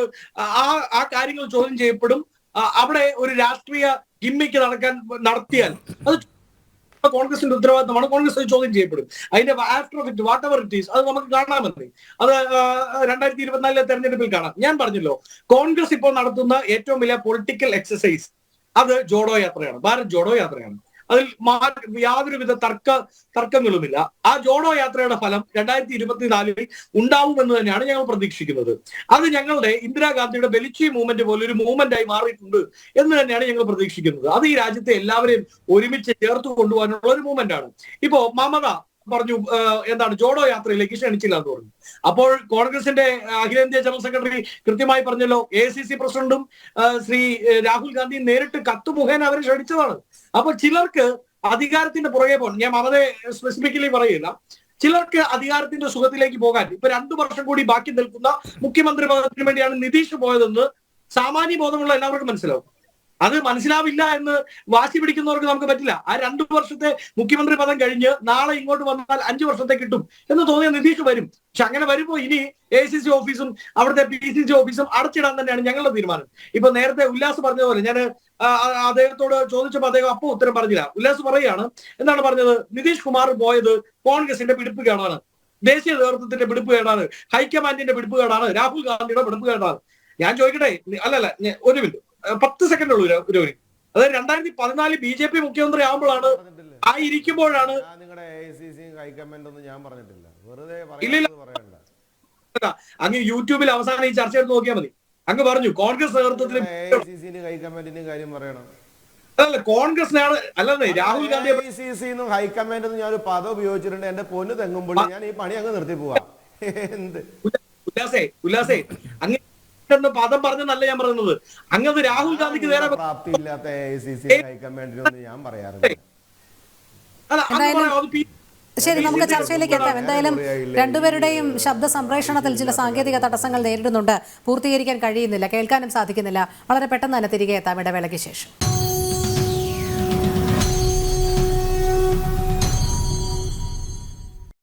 ആ കാര്യങ്ങൾ ചോദ്യം ചെയ്യപ്പെടും. അവിടെ ഒരു രാഷ്ട്രീയ ഗിമ്മിക്ക് നടത്തിയാൽ അത് കോൺഗ്രസിന്റെ ഉത്തരവാദിത്തമാണ്. കോൺഗ്രസ് ചോദ്യം ചെയ്യപ്പെടും. അതിന്റെ after effect what ever it is അത് നമുക്ക് കാണാമെന്നേ. അത് 2024 തെരഞ്ഞെടുപ്പിൽ കാണാം. ഞാൻ പറഞ്ഞല്ലോ, കോൺഗ്രസ് ഇപ്പോൾ നടത്തുന്ന ഏറ്റവും വലിയ പൊളിറ്റിക്കൽ എക്സസൈസ് അത് ജോഡോ യാത്രയാണ്, ഭാരത് ജോഡോ യാത്രയാണ്. അതിൽ യാതൊരുവിധ തർക്കങ്ങളുമില്ല. ആ ജോഡോ യാത്രയുടെ ഫലം 2024 ഉണ്ടാവുമെന്ന് തന്നെയാണ് ഞങ്ങൾ പ്രതീക്ഷിക്കുന്നത്. അത് ഞങ്ങളുടെ ഇന്ദിരാഗാന്ധിയുടെ ബെലിച്ചി മൂവ്മെന്റ് പോലെ ഒരു മൂവ്മെന്റായി മാറിയിട്ടുണ്ട് എന്ന് തന്നെയാണ് ഞങ്ങൾ പ്രതീക്ഷിക്കുന്നത്. അത് ഈ രാജ്യത്തെ എല്ലാവരെയും ഒരുമിച്ച് ചേർത്ത് കൊണ്ടുപോകാനുള്ള ഒരു മൂവ്മെന്റ് ആണ്. ഇപ്പോ മമത പറഞ്ഞു എന്താണ് ജോഡോ യാത്രയിലേക്ക് ക്ഷണിച്ചില്ല എന്ന് പറഞ്ഞു. അപ്പോൾ കോൺഗ്രസിന്റെ അഖിലേന്ത്യാ ജനറൽ സെക്രട്ടറി കൃത്യമായി പറഞ്ഞല്ലോ, AICC പ്രസിഡന്റും ശ്രീ രാഹുൽ ഗാന്ധി നേരിട്ട് കത്ത് മുഖേന അവരെ ക്ഷണിച്ചതാണ്. അപ്പൊ ചിലർക്ക് അധികാരത്തിന്റെ പുറകെ പോകണം. ഞാൻ മമതയെ സ്പെസിഫിക്കലി പറയില്ല. ചിലർക്ക് അധികാരത്തിന്റെ സുഖത്തിലേക്ക് പോകാൻ ഇപ്പൊ 2 വർഷം കൂടി ബാക്കി നിൽക്കുന്ന മുഖ്യമന്ത്രി പദത്തിന് വേണ്ടിയാണ് നിതീഷ് പോയതെന്ന് സാമാന്യ ബോധമുള്ള എല്ലാവർക്കും മനസ്സിലാവും. അത് മനസ്സിലാവില്ല എന്ന് വാശി പിടിക്കുന്നവർക്ക് നമുക്ക് പറ്റില്ല. ആ 2 വർഷത്തെ മുഖ്യമന്ത്രി പദം കഴിഞ്ഞ് നാളെ ഇങ്ങോട്ട് വന്നാൽ 5 വർഷത്തെ കിട്ടും എന്ന് തോന്നിയ നിതീഷ് വരും. പക്ഷെ അങ്ങനെ വരുമ്പോൾ ഇനി ACC ഓഫീസും അവിടുത്തെ PCC ഓഫീസും അടച്ചിടാൻ തന്നെയാണ് ഞങ്ങളുടെ തീരുമാനം. ഇപ്പൊ നേരത്തെ ഉല്ലാസ് പറഞ്ഞതുപോലെ ഞാൻ അദ്ദേഹത്തോട് ചോദിച്ചപ്പോൾ അദ്ദേഹം അപ്പോൾ ഉത്തരം പറഞ്ഞില്ല. ഉല്ലാസ് പറയുകയാണ്, എന്താണ് പറഞ്ഞത്? നിതീഷ് കുമാർ പോയത് കോൺഗ്രസിന്റെ പിടിപ്പ് കേടാണ്, ദേശീയ നേതൃത്വത്തിന്റെ പിടിപ്പ് കേടാണ്, ഹൈക്കമാൻഡിന്റെ പിടിപ്പ് കേടാണ്, രാഹുൽ ഗാന്ധിയുടെ പിടിപ്പ് കേടാണ്. ഞാൻ ചോദിക്കട്ടെ, അല്ലല്ല ഒരു മിനിറ്റ് 10 സെക്കൻഡ് ഉള്ളൂ രോഹിണി. അതായത് 2014 BJP മുഖ്യമന്ത്രി ആകുമ്പോഴാണ് ഇരിക്കുമ്പോഴാണ് നിങ്ങളുടെ AICC ഹൈക്കമാൻഡ് ഒന്നും ഞാൻ പറഞ്ഞിട്ടില്ല, വെറുതെ പറയണ്ട. അങ്ങ് യൂട്യൂബിൽ അവസാനം ഈ ചർച്ച എടുത്ത് നോക്കിയാൽ മതി. അങ്ങ് പറഞ്ഞു കോൺഗ്രസ് നേതൃത്വത്തിന് AICC ഹൈക്കമാൻഡിന്റെ കാര്യം പറയണം. അതല്ല കോൺഗ്രസിനാണ്, അല്ലെന്നേ രാഹുൽ ഗാന്ധി AICC ഹൈക്കമാൻഡ് ഞാൻ ഒരു പദം ഉപയോഗിച്ചിട്ടുണ്ട്. എന്റെ പൊന്ന് തെങ്ങുമ്പോൾ ഞാൻ ഈ പണി അങ്ങ് നിർത്തി പോവാ. എന്ത് ഉല്ലാസേ അങ്ങ് പദം പറഞ്ഞല്ല ഞാൻ പറയുന്നത്. അങ്ങത് രാഹുൽ ഗാന്ധിക്ക് നേരെ പ്രാപ്തിയില്ലാത്ത AICC ഹൈക്കമാൻഡിനൊന്നും ഞാൻ പറയാറില്ല. ശരി, നമുക്ക് ചർച്ചയിലേക്ക് എത്താം. എന്തായാലും രണ്ടുപേരുടെയും ശബ്ദ സംപ്രേഷണത്തിൽ ചില സാങ്കേതിക തടസ്സങ്ങൾ നേരിടുന്നുണ്ട്, പൂർത്തീകരിക്കാൻ കഴിയുന്നില്ല, കേൾക്കാനും സാധിക്കുന്നില്ല. വളരെ പെട്ടെന്ന് തന്നെ തിരികെ എത്താം ഇടവേളയ്ക്ക് ശേഷം.